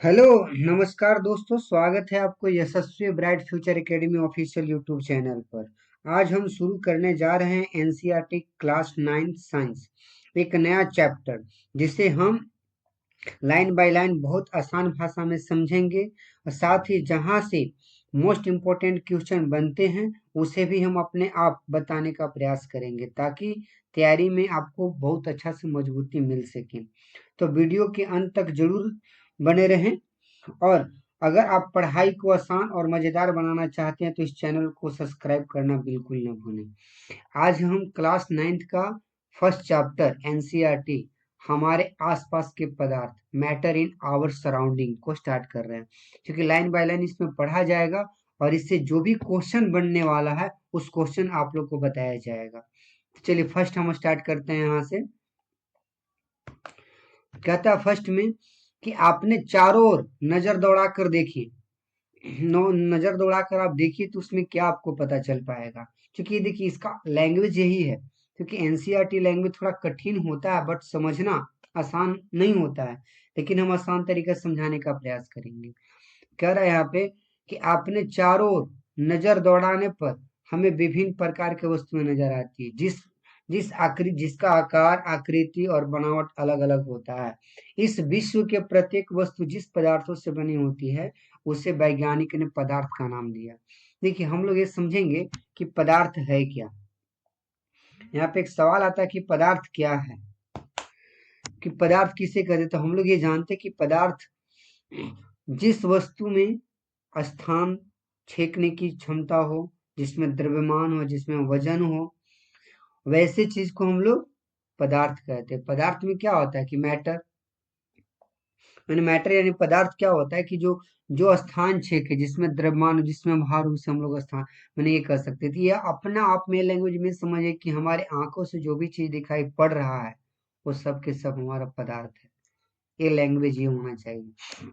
Hello. नमस्कार दोस्तों, स्वागत है आपको Yashasvi bright future academy official YouTube channel पर। आज हम शुरू करने जा रहे हैं एनसीईआरटी क्लास 9 साइंस, एक नया चैप्टर जिसे हम लाइन बाय लाइन बहुत आसान भाषा में समझेंगे और साथ ही जहां से मोस्ट इम्पोर्टेंट क्वेश्चन बनते हैं उसे भी हम अपने आप बताने का प्रयास करेंगे ताकि तैयारी में आपको बहुत अच्छा से मजबूती मिल सके। तो वीडियो के अंत तक जरूर बने रहें। और अगर आप पढ़ाई को आसान और मजेदार बनाना चाहते हैं तो इस चैनल को सब्सक्राइब करना बिल्कुल न भूलें। आज हम क्लास 9th का फर्स्ट चैप्टर एनसीईआरटी हमारे आसपास के पदार्थ मैटर इन आवर सराउंडिंग को स्टार्ट कर रहे हैं, क्योंकि लाइन बाय लाइन इसमें पढ़ा जाएगा और इससे जो भी क्वेश्चन बनने वाला है उस क्वेश्चन आप लोग को बताया जाएगा। तो चलिए फर्स्ट हम स्टार्ट करते हैं यहाँ से। कहता है फर्स्ट में कि आपने चारों ओर नजर दौड़ा कर देखिए। नजर दौड़ाकर आप देखिए तो उसमें क्या आपको पता चल पाएगा, क्योंकि देखिए इसका लैंग्वेज यही है। क्योंकि एनसीईआरटी लैंग्वेज थोड़ा कठिन होता है बट समझना आसान नहीं होता है, लेकिन हम आसान तरीके से समझाने का प्रयास करेंगे। कह रहा है यहाँ पे कि आपने चारों ओर नजर दौड़ाने पर हमें विभिन्न प्रकार की वस्तुएं नजर आती है जिसका आकार, आकृति और बनावट अलग अलग होता है। इस विश्व के प्रत्येक वस्तु जिस पदार्थों से बनी होती है उसे वैज्ञानिक ने पदार्थ का नाम दिया। देखिए हम लोग ये समझेंगे कि पदार्थ है क्या। यहाँ पे एक सवाल आता है कि पदार्थ क्या है, कि पदार्थ किसे कहते हैं। तो हम लोग ये जानते हैं कि पदार्थ जिस वस्तु में स्थान छेकने की क्षमता हो, जिसमें द्रव्यमान हो, जिसमें वजन हो, वैसे चीज को हम लोग पदार्थ कहते हैं। पदार्थ में क्या होता है कि मैटर, मैंने मैटर यानी पदार्थ क्या होता है कि जो जो स्थान छेक है, जिसमें द्रव्यमान हो, जिसमें भार हो, उसे हम लोग स्थान मैंने ये कह सकते थे। ये अपना आप में लैंग्वेज में समझे कि हमारे आंखों से जो भी चीज दिखाई पड़ रहा है वो सब के सब हमारा पदार्थ है। ये लैंग्वेज ये होना चाहिए।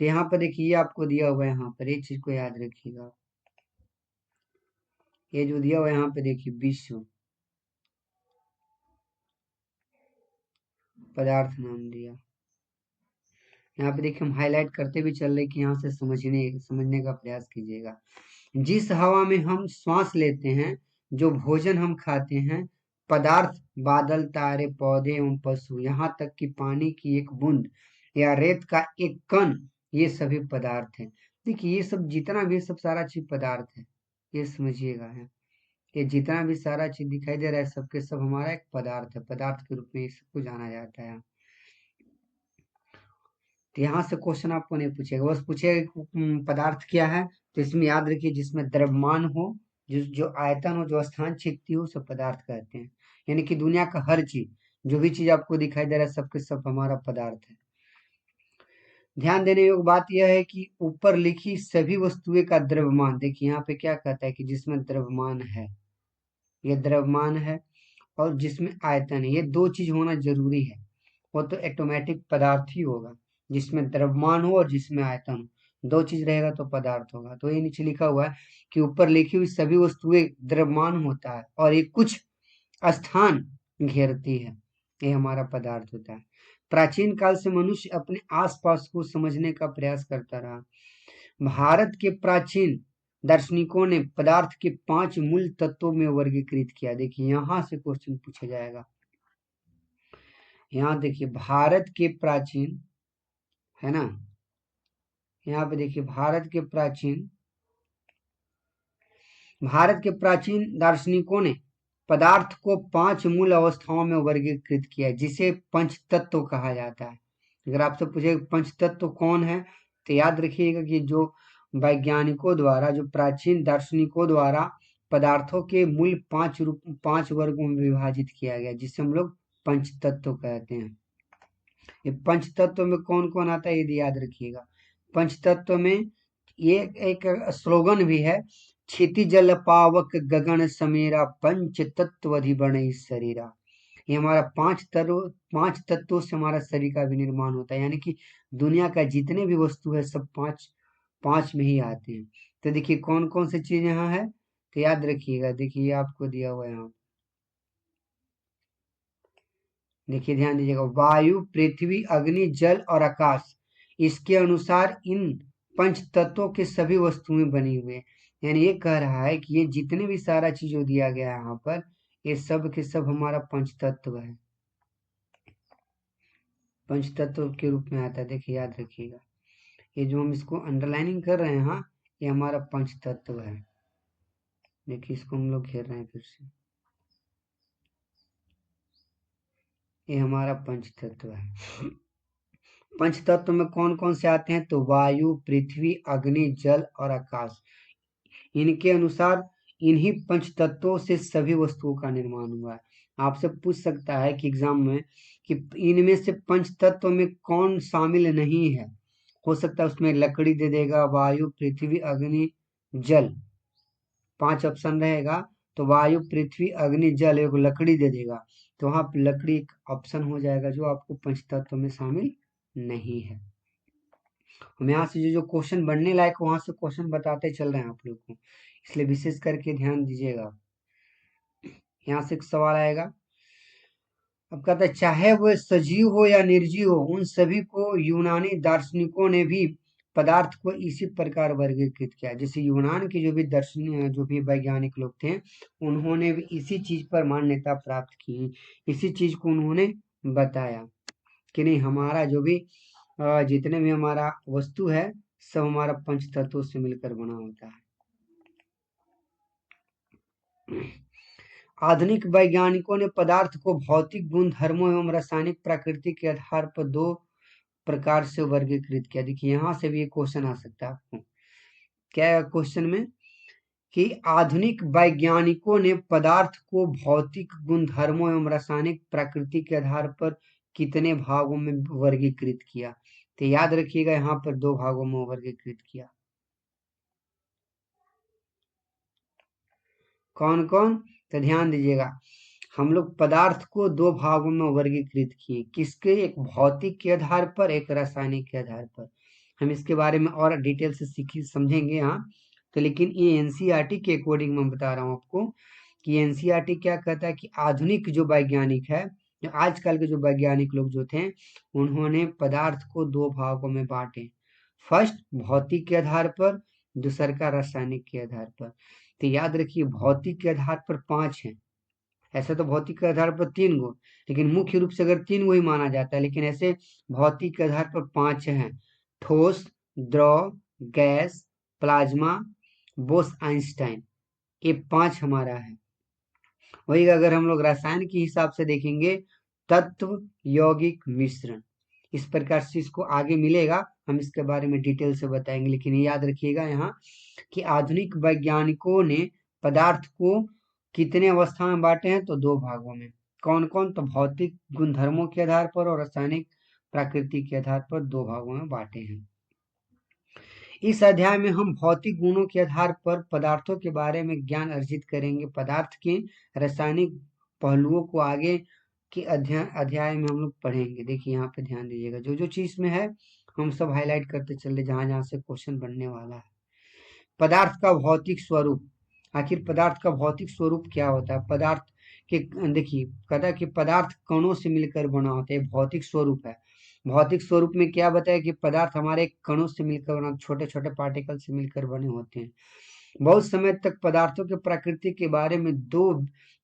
तो यहाँ पर देखिए ये आपको दिया हुआ है, यहाँ पर एक चीज को याद रखिएगा। ये जो दिया हुआ है यहाँ पे देखिए विश्व पदार्थ नाम दिया। यहाँ पे देखिए हम हाईलाइट करते भी चल रहे कि यहाँ से समझने का प्रयास कीजिएगा। जिस हवा में हम श्वास लेते हैं, जो भोजन हम खाते हैं, पदार्थ, बादल, तारे, पौधे एवं पशु, यहाँ तक कि पानी की एक बूंद या रेत का एक कण, ये सभी पदार्थ हैं। देखिए ये सब जितना भी सब सारा चीज पदार्थ है, ये समझिएगा है। ये जितना भी सारा चीज दिखाई दे रहा है सबके सब हमारा एक पदार्थ है। पदार्थ के रूप में इस सबको जाना जाता है। तो यहाँ से क्वेश्चन आपको नहीं पूछेगा, बस पूछेगा कि पदार्थ क्या है। तो इसमें याद रखिए जिसमें द्रव्यमान हो, जो जो आयतन हो, जो स्थान छेदती हो, सब पदार्थ कहते हैं। यानी कि दुनिया का हर चीज, जो भी चीज आपको दिखाई दे रहा है सबके सब हमारा पदार्थ है। ध्यान देने योग्य बात यह है कि ऊपर लिखी सभी वस्तुएं का द्रव्यमान, देखिए यहाँ पे क्या कहता है कि जिसमें द्रव्यमान है, ये द्रव्यमान है, और जिसमें आयतन है, ये दो चीज होना जरूरी है। वो तो ऑटोमेटिक पदार्थ ही होगा, जिसमें द्रव्यमान हो और जिसमें आयतन हो। दो चीज रहेगा तो पदार्थ होगा। तो ये नीचे लिखा हुआ है कि ऊपर लिखी हुई सभी वस्तुएं द्रव्यमान होता है और ये कुछ स्थान घेरती है, ये हमारा पदार्थ होता है। प्राचीन काल से मनुष्य अपने आसपास को समझने का प्रयास करता रहा। भारत के प्राचीन दार्शनिकों ने पदार्थ के 5 मूल तत्वों में वर्गीकृत किया। देखिए यहां से क्वेश्चन पूछा जाएगा। यहाँ देखिए भारत के प्राचीन, है ना, यहाँ पे देखिए भारत के प्राचीन दार्शनिकों ने पदार्थ को 5 मूल अवस्थाओं में वर्गीकृत किया, जिसे पंच तत्व कहा जाता है। अगर आपसे पूछे पंच तत्व कौन है, तो याद रखिएगा कि जो वैज्ञानिकों द्वारा, जो प्राचीन दार्शनिकों द्वारा पदार्थों के मूल 5 वर्गों में विभाजित किया गया, जिसे हम लोग पंच तत्व कहते हैं। ये पंच तत्व में कौन कौन आता है यदि याद रखिएगा। पंच तत्व में ये एक स्लोगन भी है, क्षिति जल पावक गगन समीरा पंच तत्व अधिबण शरीरा। ये हमारा 5 तत्वों से हमारा शरीर का भी निर्माण होता है। यानी कि दुनिया का जितने भी वस्तु है सब पांच पांच में ही आते हैं। तो देखिए कौन कौन सी चीज यहाँ है, तो याद रखिएगा। देखिए आपको दिया हुआ है यहाँ, देखिए ध्यान दीजिएगा, वायु, पृथ्वी, अग्नि, जल और आकाश, इसके अनुसार इन पंच तत्वों के सभी वस्तुएं बनी हुई है। यानी ये कह रहा है कि ये जितने भी सारा चीज जो दिया गया है यहाँ पर, ये सब के सब हमारा पंच तत्व है, पंच तत्व के रूप में आता है। देखिए याद रखिएगा, ये जो हम इसको अंडरलाइनिंग कर रहे हैं, हाँ, ये हमारा पंच तत्व है। देखिए इसको हम लोग घेर रहे हैं फिर से, ये हमारा पंच तत्व है। पंच तत्व में कौन कौन से आते हैं? तो वायु, पृथ्वी, अग्नि, जल और आकाश। इनके अनुसार इन्हीं पंच तत्वों से सभी वस्तुओं का निर्माण हुआ है। आपसे पूछ सकता है कि एग्जाम में कि इनमें से पंच तत्व में कौन शामिल नहीं है। हो सकता है उसमें लकड़ी दे देगा, वायु, पृथ्वी, अग्नि, जल, 5 ऑप्शन रहेगा। तो वायु, पृथ्वी, अग्नि, जल, एक लकड़ी दे देगा, तो वहां पे लकड़ी एक ऑप्शन हो जाएगा जो आपको पंच तत्व में शामिल नहीं है। हम यहाँ से जो क्वेश्चन बनने लायक वहां से क्वेश्चन बताते चल रहे हैं आप लोग को, इसलिए विशेष करके ध्यान दीजिएगा। यहाँ से एक सवाल आएगा, अब कहता है चाहे वह सजीव हो या निर्जीव हो, उन सभी को यूनानी दार्शनिकों ने भी पदार्थ को इसी प्रकार वर्गीकृत किया। जैसे यूनान के जो भी दर्शनीय जो भी वैज्ञानिक लोग थे, उन्होंने भी इसी चीज पर मान्यता प्राप्त की, इसी चीज को उन्होंने बताया कि नहीं, हमारा जो भी जितने भी हमारा वस्तु है, सब हमारा पंच तत्वों से मिलकर बना होता है। आधुनिक वैज्ञानिकों ने पदार्थ को भौतिक गुण धर्मों एवं रासायनिक प्रकृति के आधार पर दो प्रकार से वर्गीकृत किया। देखिए यहाँ से भी एक क्वेश्चन आ सकता है आपको, क्या क्वेश्चन में कि आधुनिक वैज्ञानिकों ने पदार्थ को भौतिक गुण धर्मों एवं रासायनिक प्रकृति के आधार पर कितने भागों में वर्गीकृत किया। तो याद रखिएगा यहाँ पर 2 भागों में वर्गीकृत किया। कौन कौन? तो ध्यान दीजिएगा, हम लोग पदार्थ को 2 भागों में वर्गीकृत किए, किसके? एक भौतिक के आधार पर, एक रासायनिक के आधार पर। हम इसके बारे में और डिटेल से सीखी समझेंगे यहाँ। तो लेकिन ये एनसीईआरटी के अकॉर्डिंग मैं बता रहा हूँ आपको कि एनसीईआरटी क्या कहता है कि आधुनिक जो वैज्ञानिक है, जो आजकल के जो वैज्ञानिक लोग जो थे, उन्होंने पदार्थ को 2 भागों में बांटे। फर्स्ट भौतिक के आधार पर, दूसर का रासायनिक के आधार पर। तो याद रखिए भौतिक के आधार पर 5 है, ऐसे तो भौतिक के आधार पर 3 गो, लेकिन मुख्य रूप से अगर 3 गो ही माना जाता है, लेकिन ऐसे भौतिक के आधार पर 5 हैं। ठोस, द्रव, गैस, प्लाज्मा, बोस आइंस्टाइन, ये 5 हमारा है। वही अगर हम लोग रसायन के हिसाब से देखेंगे, तत्व, यौगिक, मिश्रण, इस प्रकार से इसको आगे मिलेगा, हम इसके बारे में डिटेल से बताएंगे। लेकिन ये याद रखिएगा यहाँ कि आधुनिक वैज्ञानिकों ने पदार्थ को कितने अवस्था में बांटे हैं? तो 2 भागों में। कौन कौन? तो भौतिक गुणधर्मों के आधार पर और रासायनिक प्रकृति के आधार पर 2 भागों में बांटे हैं। इस अध्याय में हम भौतिक गुणों के आधार पर पदार्थों के बारे में ज्ञान अर्जित करेंगे। पदार्थ के रासायनिक पहलुओं को आगे के अध्याय में हम लोग पढ़ेंगे। देखिए यहाँ पे ध्यान दीजिएगा, जो जो चीज में है हम सब हाईलाइट करते चले, जहां जहां से क्वेश्चन बनने वाला है। पदार्थ का भौतिक स्वरूप, आखिर पदार्थ का भौतिक स्वरूप क्या होता है? पदार्थ के, देखिए कहता है कि पदार्थ कणों से मिलकर बना होता है, भौतिक स्वरूप है। भौतिक स्वरूप में क्या बताया कि पदार्थ हमारे कणों से मिलकर बना, छोटे छोटे पार्टिकल से मिलकर बने होते हैं। बहुत समय तक पदार्थों के प्रकृति के बारे में 2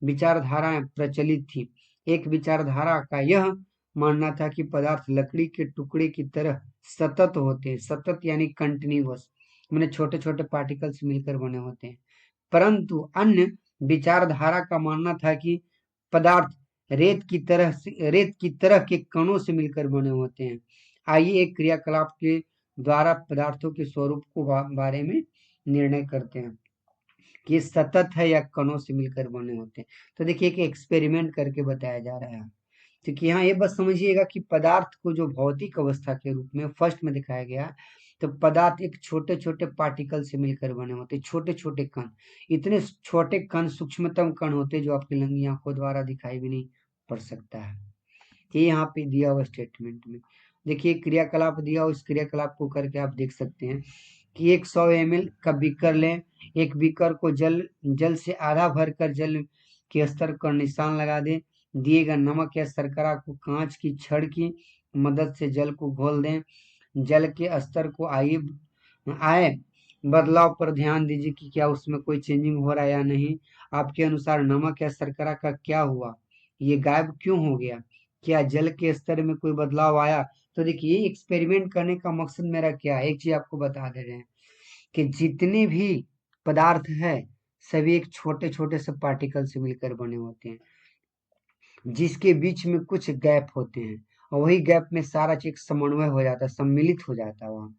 विचारधाराएं प्रचलित थी। एक विचारधारा का यह मानना था कि पदार्थ लकड़ी के टुकड़े की तरह सतत होते हैं, सतत यानी कंटिन्यूअस, मैंने छोटे छोटे पार्टिकल से मिलकर बने होते हैं। परंतु अन्य विचारधारा का मानना था कि पदार्थ रेत की तरह के कणों से मिलकर बने होते हैं। आइए एक क्रियाकलाप के द्वारा पदार्थों के स्वरूप को बारे में निर्णय करते हैं कि सतत है या कणों से मिलकर बने होते हैं। तो देखिए एक एक्सपेरिमेंट करके बताया जा रहा है। क्योंकि यहाँ ये बस समझिएगा कि पदार्थ को जो भौतिक अवस्था के रूप में फर्स्ट में दिखाया गया, तो पदार्थ एक छोटे छोटे पार्टिकल से मिलकर बने होते, छोटे छोटे कण। इतने छोटे कण सूक्ष्मतम कण होते जो आपकी नंगी आंखों द्वारा दिखाई भी नहीं पड़ सकता है। ये यहाँ पे दिया हुआ स्टेटमेंट में देखिए क्रियाकलाप दिया हुआ, इस क्रियाकलाप को करके आप देख सकते हैं कि 100 ml का बीकर लें, एक बीकर को जल से आधा भरकर जल के स्तर पर निशान लगा दें, दिए गए नमक या शर्करा को कांच की छड़ की मदद से जल को घोल दें, जल के स्तर को आए बदलाव पर ध्यान दीजिए कि क्या उसमें कोई चेंजिंग हो रहा है या नहीं। आपके अनुसार नमक या शर्करा का क्या हुआ, ये गायब क्यों हो गया, क्या जल के स्तर में कोई बदलाव आया। तो देखिए एक्सपेरिमेंट करने का मकसद मेरा क्या है, एक चीज आपको बता दे रहे हैं कि जितने भी पदार्थ है सभी एक छोटे छोटे से पार्टिकल से मिलकर बने होते हैं, जिसके बीच में कुछ गैप होते हैं, और वही गैप में सारा चीज समन्वय हो जाता है, सम्मिलित हो जाता है वहाँ।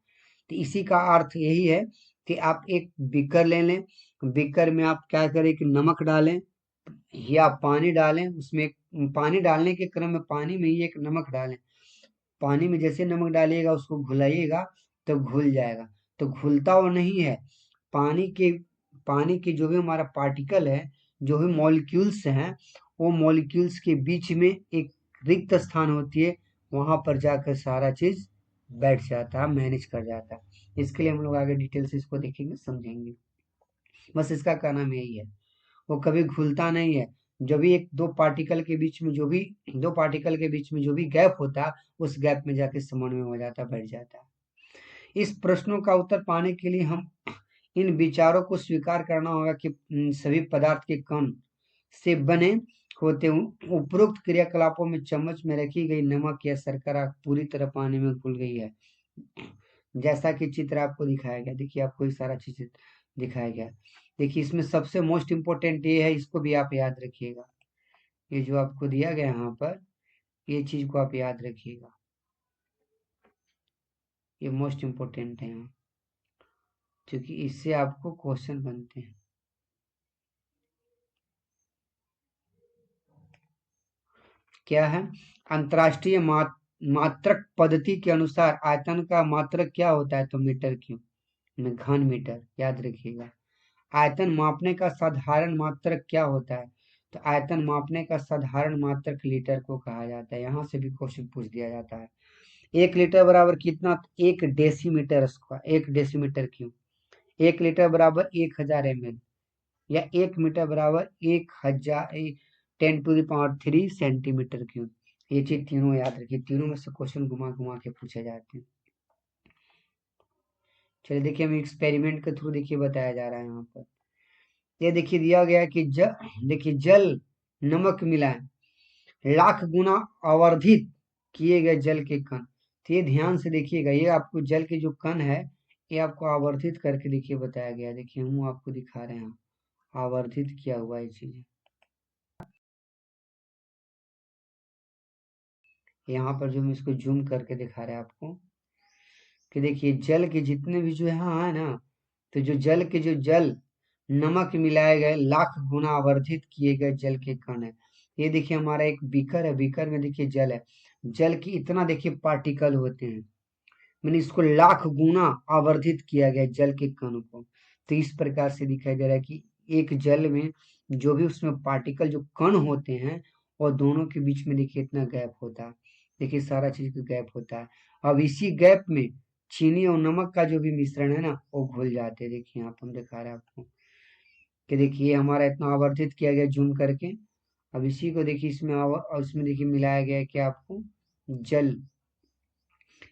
तो इसी का अर्थ यही है कि आप एक बीकर ले लें, बीकर में आप क्या करें कि नमक डालें या पानी डालें, उसमें पानी डालने के क्रम में पानी में ही एक नमक डालें, पानी में जैसे नमक डालिएगा उसको घुलाइएगा तो घुल जाएगा। तो घुलता वो नहीं है, पानी के पानी के जो भी हमारा पार्टिकल है, जो भी मॉलिक्यूल्स हैं, वो मॉलिक्यूल्स के बीच में एक रिक्त स्थान होती है, वहां पर जाकर सारा चीज बैठ जाता है, मैनेज कर जाता है। इसके लिए हम लोग आगे डिटेल से इसको देखेंगे, समझेंगे। बस इसका का नाम यही है, वो कभी घुलता नहीं है। जो भी एक दो पार्टिकल के बीच में जो भी दो पार्टिकल के बीच में जो भी गैप होता है, उस गैप में जाके समन्वय हो जाता है, बैठ जाता है। इस प्रश्नों का उत्तर पाने के लिए हम इन विचारों को स्वीकार करना होगा कि सभी पदार्थ के कण से बने होते उपरोक्त क्रियाकलापों में चम्मच में रखी गई नमक या शर्करा पूरी तरह पानी में घुल गई है, जैसा कि चित्र आपको दिखाया गया। देखिए आपको ये सारा चीज दिखाया गया। देखिए इसमें सबसे मोस्ट इम्पोर्टेंट ये है, इसको भी आप याद रखिएगा, ये जो आपको दिया गया यहाँ पर, ये चीज को आप याद रखिएगा, ये मोस्ट इम्पोर्टेंट है यहाँ, क्योंकि इससे आपको क्वेश्चन बनते हैं। क्या है, अंतरराष्ट्रीय मात्रक पद्धति के अनुसार आयतन का मात्रक क्या होता है, तो मीटर क्यूब में घन मीटर, याद रखिएगा। आयतन मापने का साधारण मात्रक क्या होता है, तो आयतन मापने का साधारण मात्रक लीटर को कहा जाता है। यहाँ से भी क्वेश्चन पूछ दिया जाता है। 1 लीटर बराबर कितना, तो 1 decimetre square, 1 decimetre cube. 1 litre बराबर 1000 ml, या 1 मीटर बराबर 1000 10⁻³ सेंटीमीटर क्यूब। ये चीज तीनों याद रखिए, तीनों में से क्वेश्चन घुमा घुमा के पूछे जाते हैं। चलिए देखिए, हम एक्सपेरिमेंट के थ्रू देखिए बताया जा रहा है यहाँ पर। ये देखिए दिया गया है कि देखिए जल नमक मिलाएं, लाख गुना आवर्धित किए गए जल के कण। तो ये ध्यान से देखिएगा, ये आपको जल के जो कण है, ये आपको आवर्धित करके देखिए बताया गया है। देखिए हम आपको दिखा रहे हैं, आवर्धित किया हुआ ये चीज। यहाँ पर जो हम इसको जूम करके दिखा रहे हैं आपको, कि देखिए जल के जितने भी जो यहाँ है ना, तो जो जल के जो जल नमक मिलाए गए लाख गुना आवर्धित किए गए जल के कण है। ये देखिए हमारा एक बीकर है, बीकर में देखिए जल है, जल की इतना देखिए पार्टिकल होते हैं, मैंने इसको लाख गुना आवर्धित किया गया जल के कण को। तो इस प्रकार से दिखाई दे रहा है कि एक जल में जो भी उसमें पार्टिकल जो कण होते हैं, और दोनों के बीच में देखिए इतना गैप होता है, देखिए सारा चीज का गैप होता है। अब इसी गैप में चीनी और नमक का जो भी मिश्रण है ना, वो घुल जाते हैं। देखिए यहाँ पर हम दिखा रहे हैं आपको कि देखिए हमारा इतना आवर्धित किया गया जूम करके। अब इसी को देखिए इसमें और इसमें देखिए मिलाया गया है क्या आपको, जल।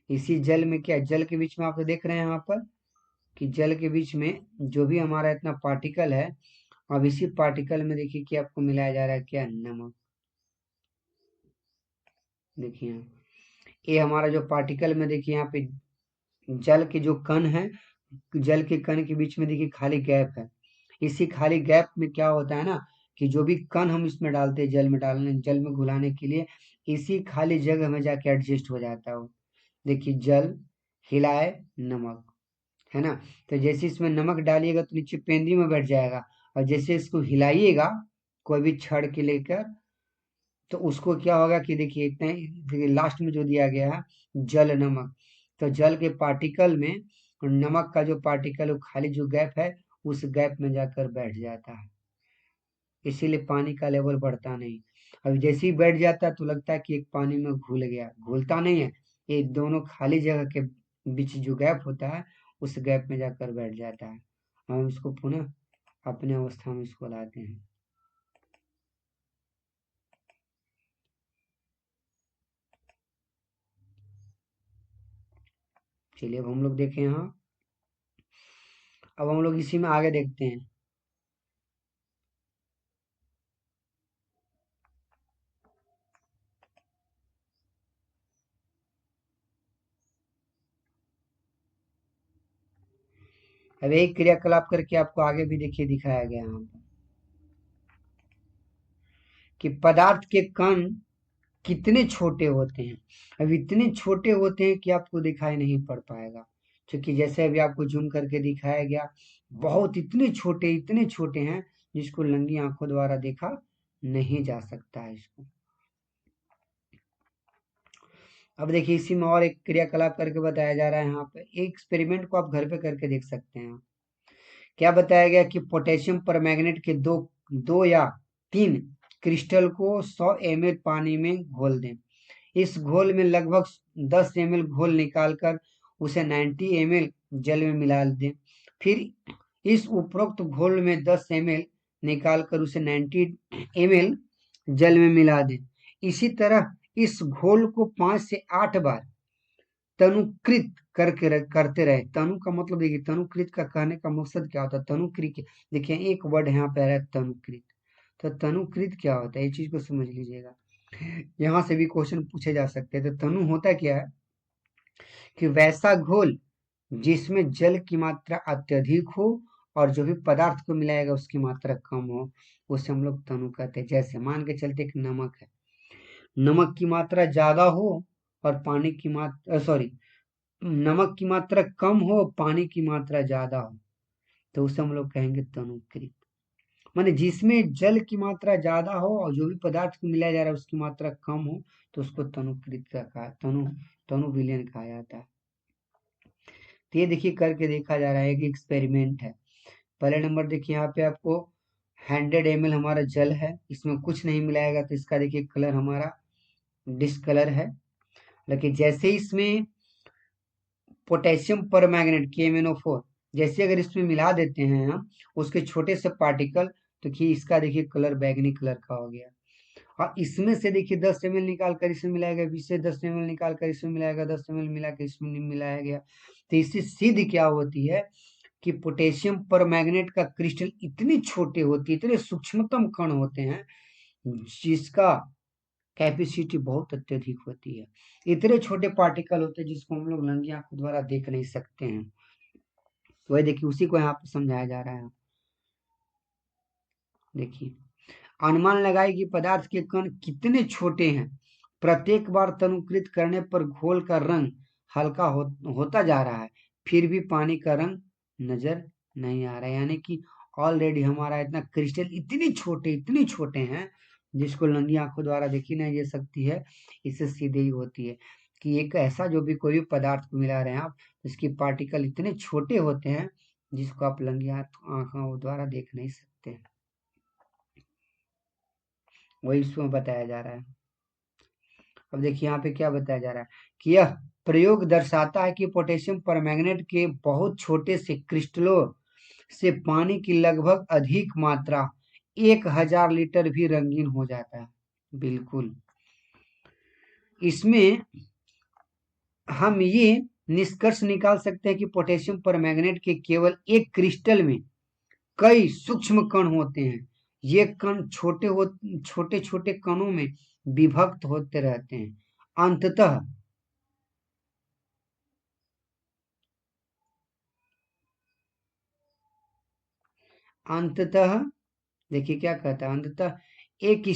इसी जल में क्या, जल के बीच में आप तो देख रहे हैं यहाँ पर कि जल के बीच में जो भी हमारा इतना पार्टिकल है, अब इसी पार्टिकल में देखिए कि आपको मिलाया जा रहा है क्या, नमक। देखिए ये हमारा जो पार्टिकल में देखिए यहाँ पे जल के जो कण है, जल के कण के बीच में देखिए खाली गैप है। इसी खाली गैप में क्या होता है ना, कि जो भी कण हम इसमें डालते हैं, जल में डालने, जल में घुलाने के लिए, इसी खाली जगह में जाके एडजस्ट हो जाता है वो। देखिए जल हिलाए नमक, है ना। तो जैसे इसमें नमक डालिएगा तो नीचे पेंदी में बैठ जाएगा, और जैसे इसको हिलाइएगा कोई भी छड़ के लेकर, तो उसको क्या होगा कि देखिए इतने, देखिए लास्ट में जो दिया गया है जल नमक, तो जल के पार्टिकल में और नमक का जो पार्टिकल है, वो खाली जो गैप है, उस गैप में जाकर बैठ जाता है। इसीलिए पानी का लेवल बढ़ता नहीं। अब जैसे ही बैठ जाता है तो लगता है कि एक पानी में घुल गया, घुलता नहीं है। ये दोनों खाली जगह के बीच जो गैप होता है, उस गैप में जाकर बैठ जाता है। हम इसको पुनः अपने अवस्था में इसको लाते हैं। चलिए अब हम लोग देखें यहाँ। अब हम लोग इसी में आगे देखते हैं। अब एक क्रियाकलाप करके आपको आगे भी देखिए दिखाया गया यहाँ पर कि पदार्थ के कण कितने छोटे होते हैं। अब इतने छोटे होते हैं कि आपको दिखाई नहीं पड़ पाएगा, क्योंकि जैसे अभी आपको जूम करके दिखाया गया, बहुत इतने छोटे हैं जिसको नंगी आंखों द्वारा देखा नहीं जा सकता है इसको। अब देखिए इसी में और एक क्रियाकलाप करके बताया जा रहा है यहाँ पे। एक एक्सपेरिमेंट को आप घर पे करके देख सकते हैं। क्या बताया गया कि पोटेशियम परमैंगनेट के दो दो या तीन क्रिस्टल को 100 ml पानी में घोल दें। इस घोल में लगभग 10 ml घोल निकालकर उसे 90 ml जल में मिला दें। फिर इस उपरोक्त घोल में 10 ml निकालकर उसे 90 ml जल में मिला दें। इसी तरह इस घोल को 5 से 8 बार तनुकृत करते रहे। तनु का मतलब देखिए, तनुकृत का कहने का मकसद क्या होता है? तनुकृत, देखिए एक वर्ड यहाँ पे आ रहा है तनुकृत। तो तनुकृत क्या होता है, ये चीज को समझ लीजिएगा। यहाँ से भी क्वेश्चन पूछे जा सकते हैं। तो तनु होता क्या है कि वैसा घोल जिसमें जल की मात्रा अत्यधिक हो और जो भी पदार्थ को मिलाएगा उसकी मात्रा कम हो, उसे हम लोग तनु कहते हैं। जैसे मान के चलते एक नमक है, नमक की मात्रा ज्यादा हो और पानी की मात्रा सॉरी नमक की मात्रा कम हो, पानी की मात्रा ज्यादा हो, तो उसे हम लोग कहेंगे तनुकृत। माने जिसमें जल की मात्रा ज्यादा हो और जो भी पदार्थ को मिलाया जा रहा है उसकी मात्रा कम हो, तो उसको तनुकृत का कहा तनु विलयन कहा जाता है। तो ये देखिए करके देखा जा रहा है कि एक्सपेरिमेंट है। पहले नंबर देखिए यहाँ पे आपको 100 ml हमारा जल है, इसमें कुछ नहीं मिलाएगा तो इसका देखिए कलर हमारा डिस्कलर है। लेकिन जैसे इसमें पोटेशियम परमैंगनेट KMnO4 जैसे अगर इसमें मिला देते हैं हम उसके छोटे से पार्टिकल, तो कि इसका देखिए कलर बैगनी कलर का हो गया। और इसमें से देखिए 10 ml निकाल कर इसमें मिलाया गया, इससे 10 ml निकाल कर इसमें मिलाया गया, 10 ml मिला कर इसमें मिलाया गया। तो इससे सिद्ध क्या होती है कि पोटेशियम परमैंगनेट का क्रिस्टल इतनी छोटे होती है, इतने सूक्ष्मतम कण होते हैं जिसका कैपेसिटी बहुत अत्यधिक होती है। इतने छोटे पार्टिकल होते हैं जिसको हम लोग नंगी आंखों द्वारा देख नहीं सकते हैं। वही देखिए उसी को यहाँ पे समझाया जा रहा है। देखिए अनुमान लगाए कि पदार्थ के कण कितने छोटे हैं। प्रत्येक बार तनुकृत करने पर घोल का रंग हल्का होता जा रहा है, फिर भी पानी का रंग नजर नहीं आ रहा है। यानी कि ऑलरेडी हमारा इतना क्रिस्टल इतने छोटे हैं जिसको नंगी आंखों द्वारा देखी नहीं जा सकती है। इससे सीधे ही होती है कि एक ऐसा जो भी कोई भी पदार्थ को मिला रहे हैं आप, इसकी पार्टिकल इतने छोटे होते हैं जिसको आप नंगी आंखों द्वारा देख नहीं सकते। वही इसमें बताया जा रहा है। अब देखिए यहाँ पे क्या बताया जा रहा है कि यह प्रयोग दर्शाता है कि पोटेशियम परमैंगनेट के बहुत छोटे से क्रिस्टलों से पानी की लगभग अधिक मात्रा 1000 लीटर भी रंगीन हो जाता है। बिल्कुल, इसमें हम ये निष्कर्ष निकाल सकते हैं कि पोटेशियम परमैंगनेट के केवल एक क्रिस्टल में कई सूक्ष्म कण होते हैं। ये कण छोटे छोटे कणों में विभक्त होते रहते हैं। अंततः अंततः देखिए क्या कहता है, एक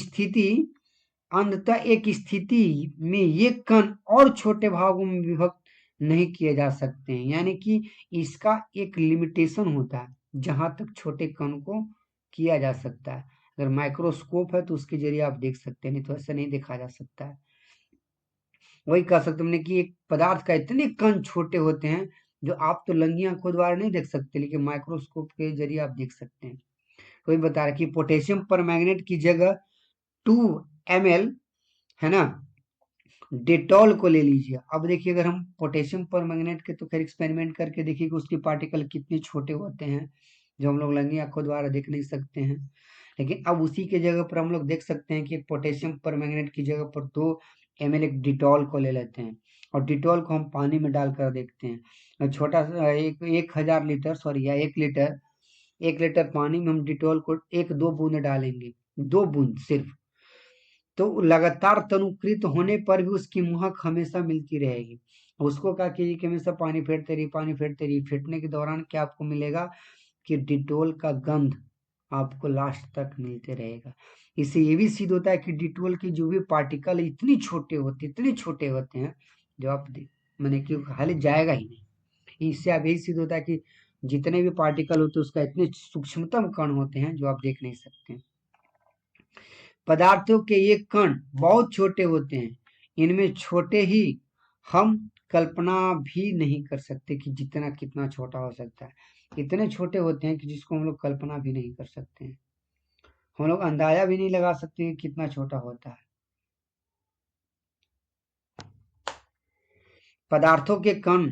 स्थिति में ये कण और छोटे भागों में विभक्त नहीं किए जा सकते हैं। यानी कि इसका एक लिमिटेशन होता है जहां तक छोटे कण को किया जा सकता है। अगर माइक्रोस्कोप है तो उसके जरिए आप देख सकते हैं, नहीं तो ऐसा नहीं देखा जा सकता है। वही कह सकते हमने कि एक पदार्थ का इतने कण छोटे होते हैं जो आप तो नंगी आंखों द्वारा नहीं देख सकते, लेकिन माइक्रोस्कोप के जरिए आप देख सकते हैं। कोई बता रहा है कि पोटेशियम परमैंगनेट की जगह 2 ml है ना डेटॉल को ले लीजिए। अब देखिए अगर हम पोटेशियम परमैंगनेट के तो खैर एक्सपेरिमेंट करके देखिए कि उसके पार्टिकल कितने छोटे होते हैं जो हम लोग नंगी आंखों द्वारा देख नहीं सकते हैं। लेकिन अब उसी के जगह पर हम लोग देख सकते हैं कि पोटेशियम परमैंगनेट की जगह पर 2 ml एक डिटॉल को ले लेते हैं। और डिटॉल को हम पानी में डालकर देखते हैं। और छोटा सा 1000 लीटर, सॉरी, या 1 लीटर, 1 लीटर पानी में हम डिटॉल को 1-2 बूंद डालेंगे, 2 बूंद सिर्फ। तो लगातार तनुकृत होने पर भी उसकी महक हमेशा मिलती रहेगी। उसको क्या कीजिए कि हमेशा पानी फेरते रहिए, पानी फेरते रहिए। फेंटने के दौरान क्या आपको मिलेगा कि डिटोल का गंध आपको लास्ट तक मिलते रहेगा। इससे ये भी सिद्ध होता है कि डिटोल के जो भी पार्टिकल इतने छोटे होते, इतने छोटे होते हैं, जो आप मैंने कि खाली जाएगा ही नहीं। इससे आप यही सिद्ध होता है कि जितने भी पार्टिकल होते हैं उसका इतने सूक्ष्मतम कण होते हैं जो आप देख नहीं सकते। पदार्थों के ये कण बहुत छोटे होते हैं, इनमें छोटे ही हम कल्पना भी नहीं कर सकते कि जितना कितना छोटा हो सकता है। इतने छोटे होते हैं कि जिसको हम लोग कल्पना भी नहीं कर सकते हैं, हम लोग अंदाजा भी नहीं लगा सकते कि कितना छोटा होता है। पदार्थों के कण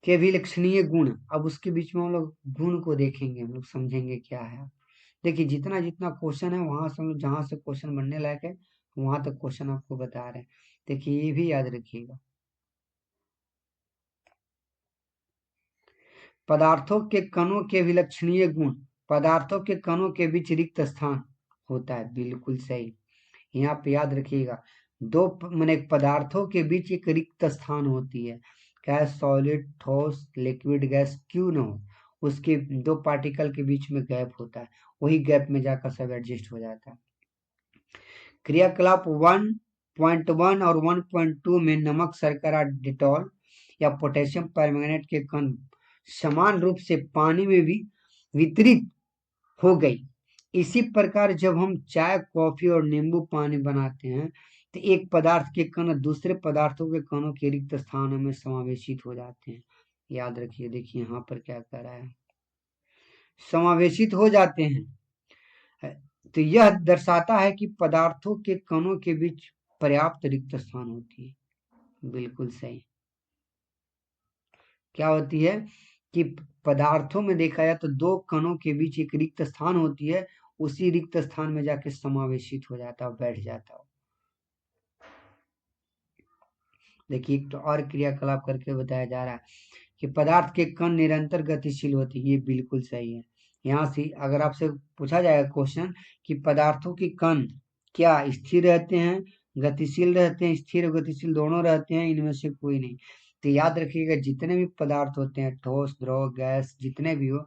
के भी लक्षणीय गुण, अब उसके बीच में हम लोग गुण को देखेंगे, हम लोग समझेंगे क्या है। देखिए जितना जितना क्वेश्चन है वहां से हम लोग, जहां से क्वेश्चन बनने लायक है वहां तक क्वेश्चन आपको बता रहे हैं। देखिए ये भी याद रखिएगा। पदार्थों के कणों के विलक्षणीय गुण, पदार्थों के कणों के बीच रिक्त स्थान होता है, बिल्कुल सही। यहाँ पे याद रखिएगा, दो माने पदार्थों के बीच एक रिक्त स्थान होती है। क्या है? सॉलिड, ठोस, लिक्विड, गैस क्यों न हो, उसके दो पार्टिकल के बीच में गैप होता है, वही गैप में जाकर सब एडजस्ट हो जाता है। क्रियाकलाप 1.1 और 1.2 में नमक, शर्करा, डिटॉल या पोटेशियम परमैंगनेट के कण समान रूप से पानी में भी वितरित हो गई। इसी प्रकार जब हम चाय, कॉफी और नींबू पानी बनाते हैं तो एक पदार्थ के कण दूसरे पदार्थों के कणों के रिक्त स्थानों में समावेशित हो जाते हैं। याद रखिए, देखिए यहाँ पर क्या कर रहा है, समावेशित हो जाते हैं। तो यह दर्शाता है कि पदार्थों के कणों के बीच पर्याप्त रिक्त स्थान होती है, बिल्कुल सही। क्या होती है कि पदार्थों में देखा जाए तो दो कणों के बीच एक रिक्त स्थान होती है, उसी रिक्त स्थान में जाके समावेशित हो जाता है, बैठ जाता है। देखिए एक तो और क्रियाकलाप करके बताया जा रहा है कि पदार्थ के कण निरंतर गतिशील होते हैं, ये बिल्कुल सही है। यहाँ से अगर आपसे पूछा जाएगा क्वेश्चन कि पदार्थों के कण क्या स्थिर रहते हैं, गतिशील रहते हैं, स्थिर और गतिशील दोनों रहते हैं, इनमें से कोई नहीं। तो याद रखिएगा जितने भी पदार्थ होते हैं, ठोस, द्रव, गैस, जितने भी हो,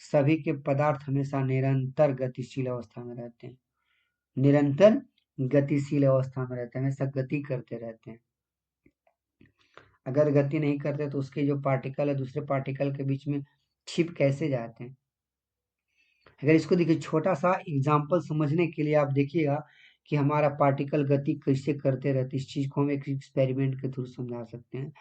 सभी के पदार्थ हमेशा निरंतर गतिशील अवस्था में रहते हैं, निरंतर गतिशील अवस्था में रहते हैं, हमेशा गति करते रहते हैं। अगर गति नहीं करते तो उसके जो पार्टिकल है दूसरे पार्टिकल के बीच में छिप कैसे जाते हैं। अगर इसको देखिए, छोटा सा एग्जाम्पल समझने के लिए आप देखिएगा कि हमारा पार्टिकल गति कैसे करते रहते, इस चीज को हम एक एक्सपेरिमेंट के थ्रू समझा सकते हैं।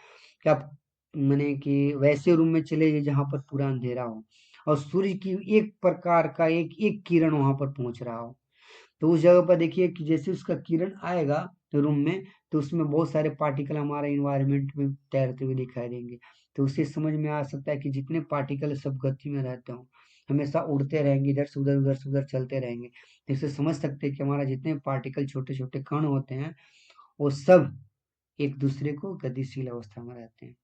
कि आप माने कि वैसे रूम में चले जाइए जहां पर पूरा अंधेरा हो और सूर्य की एक प्रकार का एक एक किरण वहां पर पहुंच रहा हो, तो उस जगह पर देखिए कि जैसे उसका किरण आएगा तो रूम में, तो उसमें बहुत सारे पार्टिकल हमारे इन्वायरमेंट में तैरते हुए दिखाई देंगे। तो उससे समझ में आ सकता है कि जितने पार्टिकल सब गति में रहते हो, हमेशा उड़ते रहेंगे, इधर से उधर, उधर से उधर चलते रहेंगे। तो इससे समझ सकते हैं कि हमारा जितने पार्टिकल, छोटे छोटे कण होते हैं, वो सब एक दूसरे को गतिशील अवस्था में रहते हैं।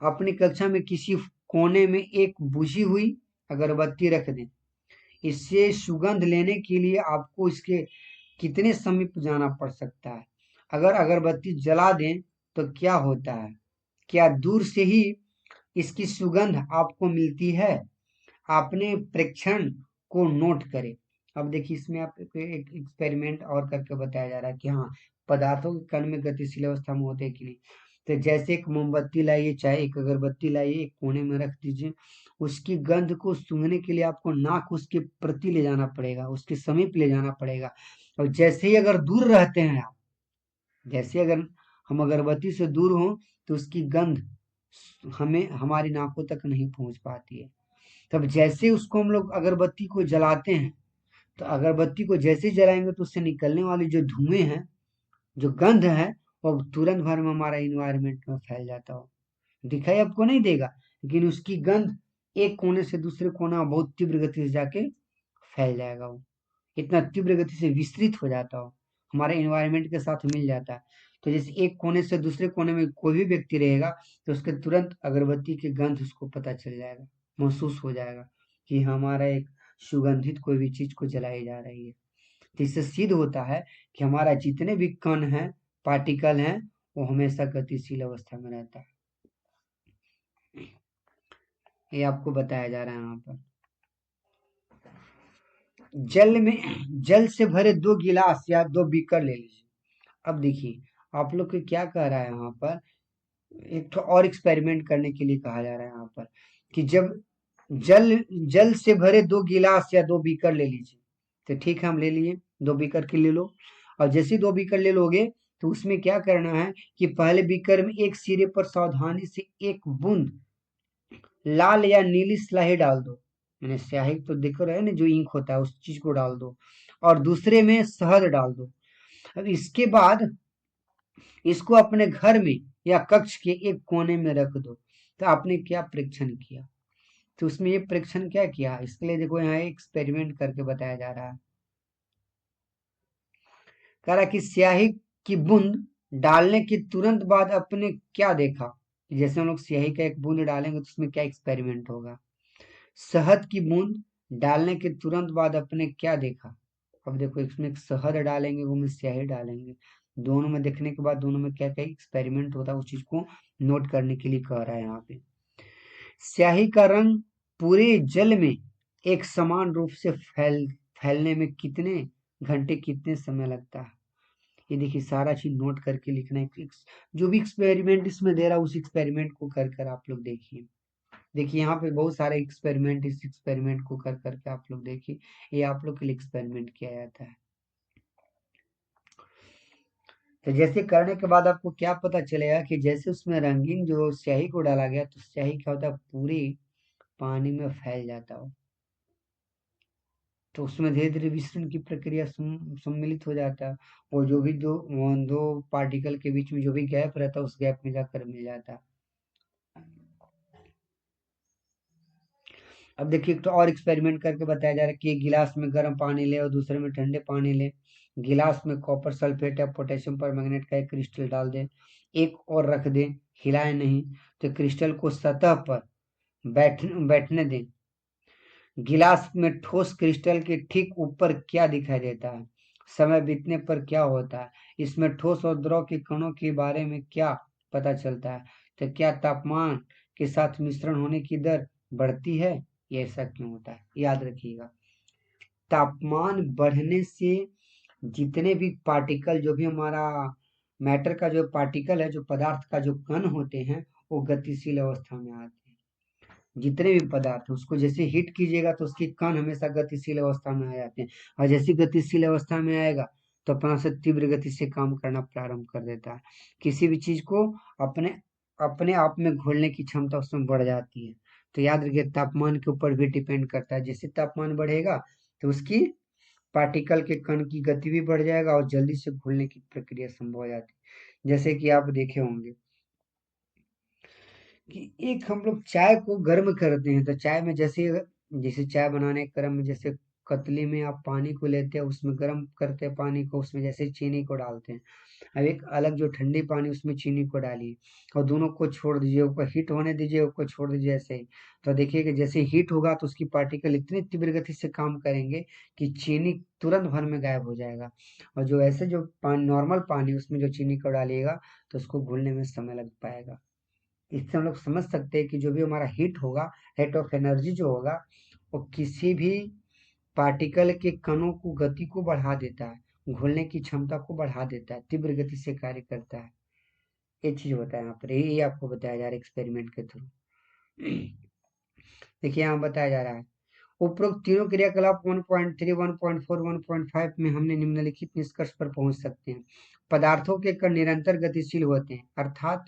अपनी कक्षा में किसी कोने में एक बुझी हुई अगरबत्ती रख दें, इससे सुगंध लेने के लिए आपको इसके कितने समीप जाना पड़ सकता है। अगर अगरबत्ती जला दें तो क्या होता है, क्या दूर से ही इसकी सुगंध आपको मिलती है? आपने प्रेक्षण को नोट करें। अब देखिए इसमें आप एक एक्सपेरिमेंट और करके बताया जा रहा है कि हाँ, पदार्थों के कण में गतिशील अवस्था में होते हैं कि नहीं। तो जैसे एक मोमबत्ती लाइए, चाहे एक अगरबत्ती लाइए, एक कोने में रख दीजिए, उसकी गंध को सूंघने के लिए आपको नाक उसके प्रति ले जाना पड़ेगा, उसके समीप ले जाना पड़ेगा। और जैसे ही अगर दूर रहते हैं आप, जैसे अगर हम अगरबत्ती से दूर हों तो उसकी गंध हमें हमारी नाकों तक नहीं पहुंच पाती है। तब जैसे उसको हम लोग अगरबत्ती को जलाते हैं, तो अगरबत्ती को जैसे ही जलाएंगे तो उससे निकलने वाली जो धुएं हैं, जो गंध है, वो तुरंत भर में हमारा इन्वायरमेंट में फैल जाता हो। दिखाई आपको नहीं देगा, लेकिन उसकी गंध एक कोने से दूसरे कोना बहुत तीव्र गति से जाके फैल जाएगा, वो इतना तीव्र गति से विस्तृत हो जाता हो, हमारे इन्वायरमेंट के साथ मिल जाता है। तो जैसे एक कोने से दूसरे कोने में कोई भी व्यक्ति रहेगा तो उसके तुरंत अगरबत्ती की गंध उसको पता चल जाएगा, महसूस हो जाएगा कि हमारा एक सुगंधित कोई भी चीज को जलाई जा रही है। तो इससे सिद्ध होता है कि हमारा जितने भी कण हैं, पार्टिकल हैं, वो हमेशा गतिशील अवस्था में रहता है। ये आपको बताया जा रहा है यहाँ पर। जल से भरे 2 गिलास या 2 बीकर ले लीजिए। अब देखिए आप लोग को क्या कह रहा है यहाँ पर, एक तो और एक्सपेरिमेंट करने के लिए कहा जा रहा है यहाँ पर कि जब जल जल से भरे 2 गिलास या 2 बीकर ले लीजिए। तो ठीक है, हम ले लिए, 2 बीकर के ले लो। और जैसे 2 बीकर ले लोगे तो उसमें क्या करना है कि पहले बीकर में एक सिरे पर सावधानी से एक बूंद लाल या नीली स्याही डाल दो। मैंने स्याही तो देख रहे हैं ना, जो इंक होता है उस चीज को डाल दो। और दूसरे में शहद डाल दो। अब इसके बाद इसको अपने घर में या कक्ष के एक कोने में रख दो। तो आपने क्या परीक्षण किया? तो उसमें ये परीक्षण क्या किया, इसके लिए देखो यहाँ एक्सपेरिमेंट करके बताया जा रहा है। कह रहा कि स्याही की बूंद डालने के तुरंत बाद अपने क्या देखा। जैसे हम लोग स्याही का एक बूंद डालेंगे तो उसमें क्या एक्सपेरिमेंट होगा। शहद की बूंद डालने के तुरंत बाद अपने क्या देखा। अब देखो इसमें एक शहद डालेंगे, वो में स्याही डालेंगे, दोनों में देखने के बाद दोनों में क्या क्या एक्सपेरिमेंट होता है उस चीज को नोट करने के लिए कह रहा है यहाँ पे। स्याही का रंग पूरे जल में एक समान रूप से फैलने में कितने घंटे कितने समय लगता है। ये देखिए सारा चीज नोट करके लिखना है। जो भी एक्सपेरिमेंट इसमें दे रहा है उस एक्सपेरिमेंट को कर कर आप लोग देखिए। देखिए यहाँ पे बहुत सारे एक्सपेरिमेंट, इस एक्सपेरिमेंट को कर करके आप लोग देखिए, ये आप लोग के लिए एक्सपेरिमेंट किया जाता है। तो जैसे करने के बाद आपको क्या पता चलेगा कि जैसे उसमें रंगीन जो स्याही को डाला गया तो स्याही क्या होता है, पूरी पानी में फैल जाता हो। तो उसमें धीरे धीरे विसरण की प्रक्रिया सम्मिलित हो जाता है। और जो भी दो पार्टिकल के बीच में जो भी गैप रहता है उस गैप में जाकर मिल जाता है। अब देखिए एक तो और एक्सपेरिमेंट करके बताया जा रहा है कि एक गिलास में गर्म पानी ले और दूसरे में ठंडे पानी ले। गिलास में कॉपर सल्फेट या पोटेशियम परमैंगनेट का एक क्रिस्टल डाल दे, एक और रख दे, हिलाए नहीं। तो क्रिस्टल को सतह पर बैठने दें। गिलास में ठोस क्रिस्टल के ठीक ऊपर क्या दिखाई देता है। समय बीतने पर क्या होता है। इसमें ठोस और द्रव के कणों के बारे में क्या पता चलता है। तो क्या तापमान के साथ मिश्रण होने की दर बढ़ती है, ये ऐसा क्यों होता है। याद रखिएगा, तापमान बढ़ने से जितने भी पार्टिकल, जो भी हमारा मैटर का जो पार्टिकल है, जो पदार्थ का जो कण होते हैं, वो गतिशील अवस्था में आते हैं। जितने भी पदार्थ हैं उसको जैसे हीट कीजिएगा तो उसके कण हमेशा गतिशील अवस्था में आ जाते हैं। और जैसी गतिशील अवस्था में आएगा तो अपना से तीव्र गति से काम करना प्रारंभ कर देता है। किसी भी चीज को अपने अपने आप में घोलने की क्षमता उसमें बढ़ जाती है। तो याद रखिए तापमान के ऊपर भी डिपेंड करता है। जैसे तापमान बढ़ेगा तो उसकी पार्टिकल के कण की गति भी बढ़ जाएगा और जल्दी से घुलने की प्रक्रिया संभव हो जाती है। जैसे कि आप देखे होंगे कि एक हम लोग चाय को गर्म करते हैं तो चाय में जैसे जैसे चाय बनाने के क्रम में जैसे कतली में आप पानी को लेते हैं, उसमें गर्म करते हैं पानी को, उसमें जैसे चीनी को डालते हैं। अब एक अलग जो ठंडी पानी उसमें चीनी को डालिए और दोनों को छोड़ दीजिए, ऊपर हीट होने दीजिए, ऊपर छोड़ दीजिए ऐसे ही। तो देखिए कि जैसे हीट होगा तो उसकी पार्टिकल इतनी तीव्र गति से काम करेंगे कि चीनी तुरंत भर में गायब हो जाएगा। और जो ऐसे जो पानी नॉर्मल पानी उसमें जो चीनी को डालिएगा तो उसको घुलने में समय लग पाएगा। इससे हम लोग समझ सकते हैं कि जो भी हमारा हीट होगा, हेट ऑफ एनर्जी जो होगा, वो किसी भी पार्टिकल के कणों को गति को बढ़ा देता है, घुलने की क्षमता को बढ़ा देता है, तीव्र गति से कार्य करता है। ये चीज होता है यहाँ पर, ये आपको बताया जा रहा है एक्सपेरिमेंट के थ्रू। देखिए यहाँ बताया जा रहा है उपरोक्त तीनों क्रियाकलाप 1.3, 1.4, 1.5 में हमने निम्नलिखित निष्कर्ष पर पहुंच सकते हैं। पदार्थों के कण निरंतर गतिशील होते हैं, अर्थात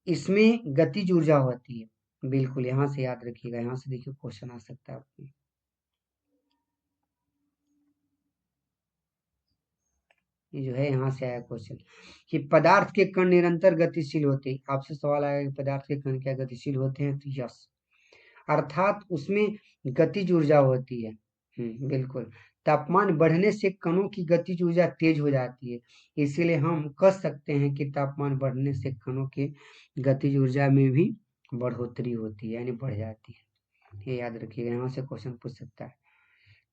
इसमें गतिज ऊर्जा होती है। बिल्कुल यहाँ से याद रखिएगा, यहाँ से देखिए क्वेश्चन आ सकता है आपको। ये जो है यहाँ से आया क्वेश्चन कि पदार्थ के कण निरंतर गतिशील होते हैं। आपसे सवाल आएगा कि पदार्थ के कण क्या गतिशील होते हैं, तो यस, अर्थात उसमें गतिज ऊर्जा होती है। बिल्कुल। तापमान बढ़ने से कणों की गतिज ऊर्जा तेज हो जाती है, इसीलिए हम कह सकते हैं कि तापमान बढ़ने से कणों की गतिज ऊर्जा में भी बढ़ोतरी होती है, यानी बढ़ जाती है। ये याद रखिएगा, यहाँ से क्वेश्चन पूछ सकता है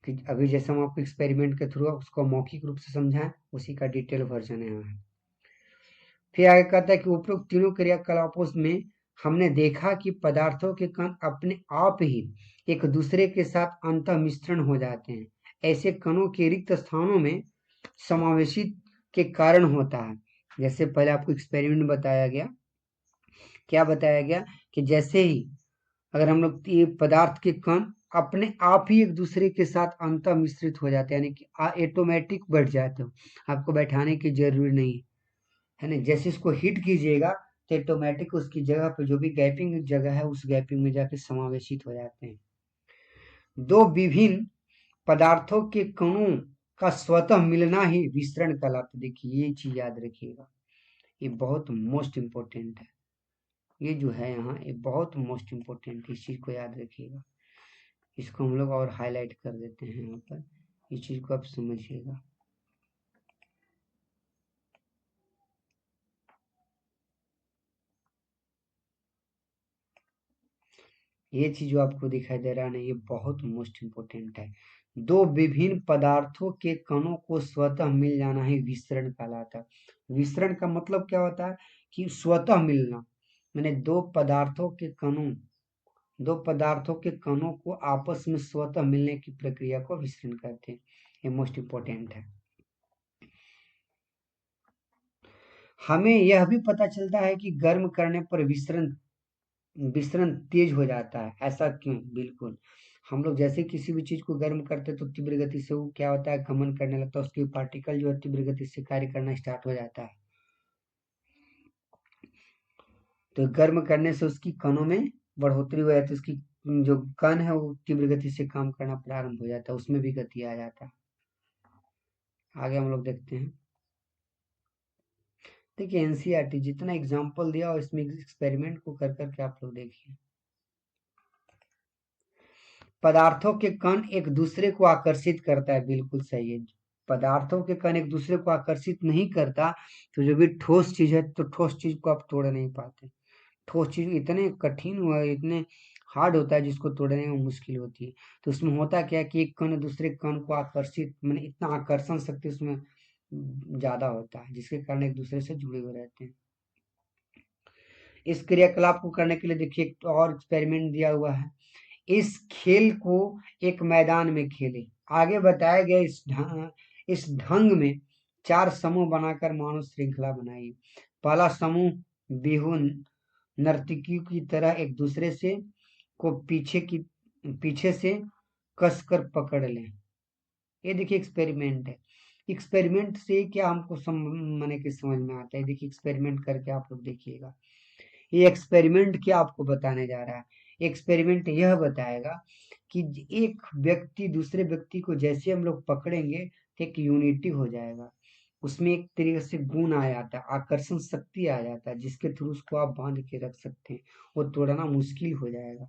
कि अभी जैसे हम आपको एक्सपेरिमेंट के थ्रू उसको मौखिक रूप से समझाएं, उसी का डिटेल वर्जन यहाँ है। फिर आगे कहता है कि उपरोक्त तीनों क्रियाकलापों में हमने देखा कि पदार्थों के कण अपने आप ही एक दूसरे के साथ अंतः मिश्रण हो जाते हैं। ऐसे कणों के रिक्त स्थानों में समावेशित के कारण होता है। जैसे पहले आपको एक्सपेरिमेंट बताया गया, क्या बताया गया कि जैसे ही अगर हम लोग ये पदार्थ के कण अपने आप ही एक दूसरे के साथ अंतः मिश्रित हो जाते हैं, यानी कि ऑटोमेटिक बैठ जाते हो, आपको बैठाने की जरूरी नहीं है ना। जैसे इसको हिट कीजिएगा तो ऑटोमेटिक उसकी जगह पे जो भी गैपिंग जगह है उस गैपिंग में जाके समावेशित हो जाते हैं। दो विभिन्न पदार्थों के कणों का स्वतः मिलना ही विसरण कहलाता है। देखिए ये चीज याद रखिएगा, ये बहुत मोस्ट इम्पोर्टेंट है। ये जो है यहाँ ये बहुत मोस्ट इम्पोर्टेंट है, इस चीज को याद रखिएगा। इसको हम लोग और हाईलाइट कर देते हैं यहाँ पर, इस चीज को आप समझिएगा। ये चीज जो आपको दिखाई दे रहा है ना, ये बहुत मोस्ट इम्पोर्टेंट है। दो विभिन्न पदार्थों के कणों को स्वतः मिल जाना ही विसरण कहलाता है। विसरण का मतलब क्या होता है कि स्वतः मिलना, मैंने दो पदार्थों के कणों को आपस में स्वतः मिलने की प्रक्रिया को विसरण कहते हैं। ये मोस्ट इम्पोर्टेंट है। हमें यह भी पता चलता है कि गर्म करने पर विसरण विसरण तेज हो जाता है। ऐसा क्यों? बिल्कुल, हम लोग जैसे किसी भी चीज को गर्म करते हैं तो तीव्र गति से वो क्या होता है, गमन करने लगता है, उसके पार्टिकल जो है तीव्र गति से कार्य करना स्टार्ट हो जाता है। तो गर्म करने से उसकी कणों में बढ़ोतरी हो जाती है, उसकी जो कण है वो तीव्र गति से काम करना प्रारंभ हो जाता है, उसमें भी गति आ जाता है। आगे हम लोग देखते हैं। देखिए एनसीईआरटी जितना एग्जाम्पल दिया और इसमें एक्सपेरिमेंट को कर करके आप लोग देखिए। पदार्थों के कण एक दूसरे को आकर्षित करता है, बिल्कुल सही है। पदार्थों के कण एक दूसरे को आकर्षित नहीं करता तो जो भी ठोस चीज है तो ठोस चीज को आप तोड़ नहीं पाते। ठोस चीज इतने कठिन हुआ, इतने हार्ड होता है जिसको तोड़ने में मुश्किल होती है। तो उसमें होता क्या है कि एक कण दूसरे कण को आकर्षित, मैंने इतना आकर्षण शक्ति उसमें ज्यादा होता है, जिसके कारण एक दूसरे से जुड़े हुए रहते हैं। इस क्रियाकलाप को करने के लिए देखिए एक और एक्सपेरिमेंट दिया हुआ है। इस खेल को एक मैदान में खेले। आगे बताया गया इस ढंग में 4 समूह बनाकर मानव श्रृंखला बनाई। पहला समूह बिहू नर्तकियों की तरह एक दूसरे से को पीछे से कसकर पकड़ लें। ये देखिए एक्सपेरिमेंट है। एक्सपेरिमेंट से क्या हमको माने कि समझ में आता है, देखिए एक्सपेरिमेंट करके आप लोग देखिएगा। ये एक्सपेरिमेंट क्या आपको बताने जा रहा है? एक्सपेरिमेंट यह बताएगा कि एक व्यक्ति दूसरे व्यक्ति को जैसे हम लोग पकड़ेंगे तो एक यूनिटी हो जाएगा, उसमें एक तरीके से गुण आ जाता है, आकर्षण शक्ति आ जाता है, जिसके थ्रू उसको आप बांध के रख सकते हैं, वो तोड़ना मुश्किल हो जाएगा।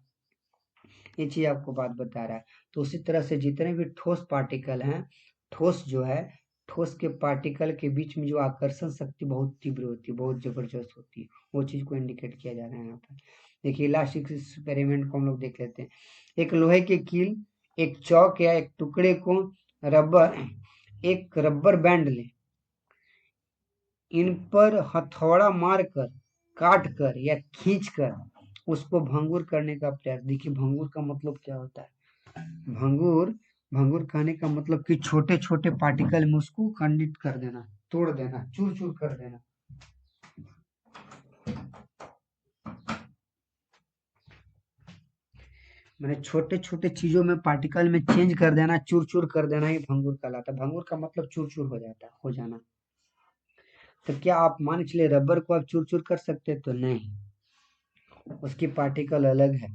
ये चीज आपको बात बता रहा है। तो उसी तरह से जितने भी ठोस पार्टिकल हैं, ठोस जो है, ठोस के पार्टिकल के बीच में जो आकर्षण शक्ति बहुत तीव्र होती है, बहुत जबरदस्त होती है, वो चीज को इंडिकेट किया जा रहा है यहाँ पर। देखिए लास्ट एक्सपेरिमेंट को हम लोग देख लेते हैं। एक लोहे की कील, एक चौक या एक टुकड़े को रबर एक रबर बैंड ले, इन पर हथौड़ा मारकर, काट कर या खींच कर उसको भंगुर करने का प्रयास। देखिए भंगुर का मतलब क्या होता है? भंगुर भंगुर कहने का मतलब कि छोटे छोटे पार्टिकल में उसको खंडित कर देना, तोड़ देना, चूर चूर कर देना। मैंने छोटे छोटे चीजों में पार्टिकल में चेंज कर देना, चूर चूर कर देना, ही भंगुर कहलाता है। भंगुर का मतलब चूर चूर हो जाता है, हो जाना। तो क्या आप मान के चलिए रबर को आप चूर चूर कर सकते हैं? तो नहीं, उसकी पार्टिकल अलग है।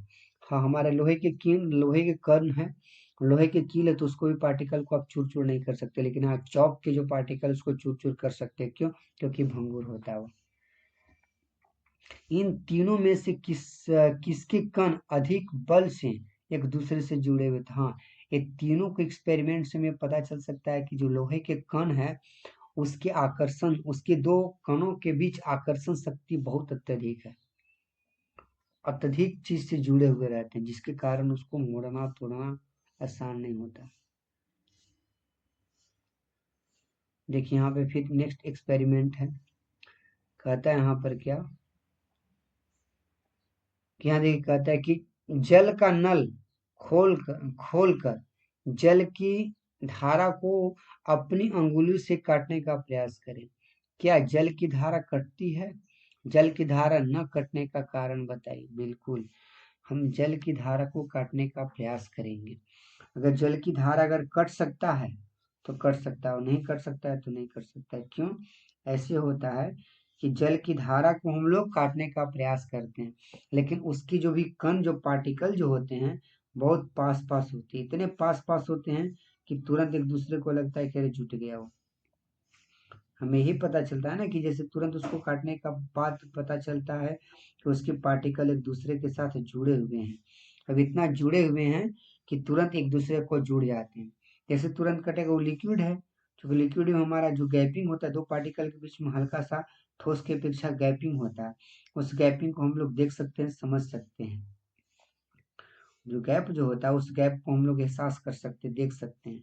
हाँ, हमारे लोहे के कर्ण है, लोहे की कील है, तो उसको भी पार्टिकल को आप चूर चूर नहीं कर सकते, लेकिन हाँ चौक के जो पार्टिकल उसको चूर चूर कर सकते हैं। क्यों? क्योंकि भंगुर होता है वो। इन तीनों में से किसके कण अधिक बल से एक दूसरे से जुड़े हुए थे? हाँ, ये तीनों के एक्सपेरिमेंट से हमें पता चल सकता है कि जो लोहे के कण है उसके आकर्षण, उसके दो कणों के बीच आकर्षण शक्ति बहुत अत्यधिक है, अत्यधिक चीज से जुड़े हुए रहते हैं, जिसके कारण उसको मोड़ना तोड़ना आसान नहीं होता। देखिए यहाँ पे फिर नेक्स्ट एक्सपेरिमेंट है, कहता है यहाँ पर क्या कि यहाँ देखिए कहता है कि जल का नल खोल कर जल की धारा को अपनी अंगुली से काटने का प्रयास करें। क्या जल की धारा कटती है? जल की धारा न कटने का कारण बताइए। बिल्कुल, हम जल की धारा को काटने का प्रयास करेंगे। अगर जल की धारा अगर कट सकता है तो कट सकता है, और नहीं कट सकता है तो नहीं कट सकता है। क्यों ऐसे होता है कि जल की धारा को हम लोग काटने का प्रयास करते हैं, लेकिन उसकी जो भी कण, जो पार्टिकल जो होते हैं, बहुत पास पास होते हैं, इतने पास पास होते हैं कि तुरंत एक दूसरे को लगता है कि अरे जुट गया वो। हमें ही पता चलता है ना कि जैसे तुरंत उसको काटने का बाद पता चलता है कि उसके पार्टिकल एक दूसरे के साथ जुड़े हुए हैं। अब इतना जुड़े हुए हैं कि तुरंत एक दूसरे को जुड़ जाते हैं। जैसे तुरंत कटेगा, वो लिक्विड है, क्योंकि लिक्विड में हमारा जो गैपिंग होता है, दो पार्टिकल के बीच में हल्का सा ठोस के अपेक्षा गैपिंग होता है, उस गैपिंग को हम लोग देख सकते हैं, समझ सकते हैं। जो गैप जो होता है उस गैप को हम लोग एहसास कर सकते, देख सकते हैं।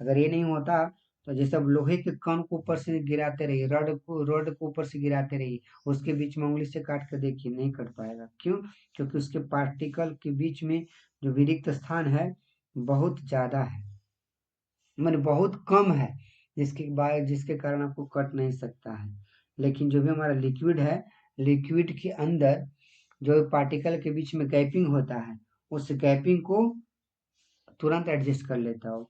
अगर ये नहीं होता तो जैसे अब लोहे के कण को ऊपर से गिराते रहिए, रड को ऊपर से गिराते रहिए, उसके बीच में उंगली से काट कर देखिए, नहीं कट पाएगा। क्यों? क्योंकि उसके पार्टिकल के बीच में जो विरिक्त स्थान है बहुत ज्यादा है, मतलब बहुत कम है, जिसके कारण आपको कट नहीं सकता है। लेकिन जो भी हमारा लिक्विड है, लिक्विड के अंदर जो पार्टिकल के बीच में गैपिंग होता है, उस गैपिंग को तुरंत एडजस्ट कर लेता हो।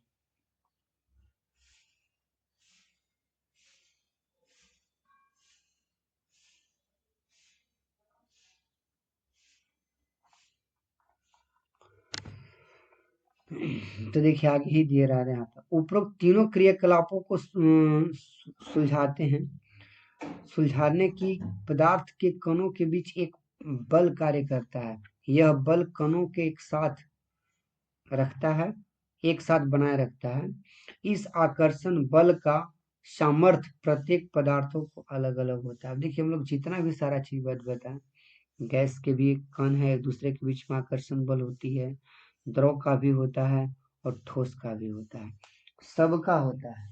तो देखिए आगे ही दिए रहा है यहाँ पर, उपरोक्त तीनों क्रियाकलापों को सुलझाते हैं, सुलझाने की पदार्थ के कणों के बीच एक बल कार्य करता है। यह बल कणों के रखता है एक साथ बनाए रखता है। इस आकर्षण बल का सामर्थ्य प्रत्येक पदार्थों को अलग अलग होता है। अब देखिए हम लोग जितना भी सारा चीज बताएं, गैस के भी एक कण है, एक दूसरे के बीच में आकर्षण बल होती है, द्रव का भी होता है और ठोस का भी होता है, सबका होता है।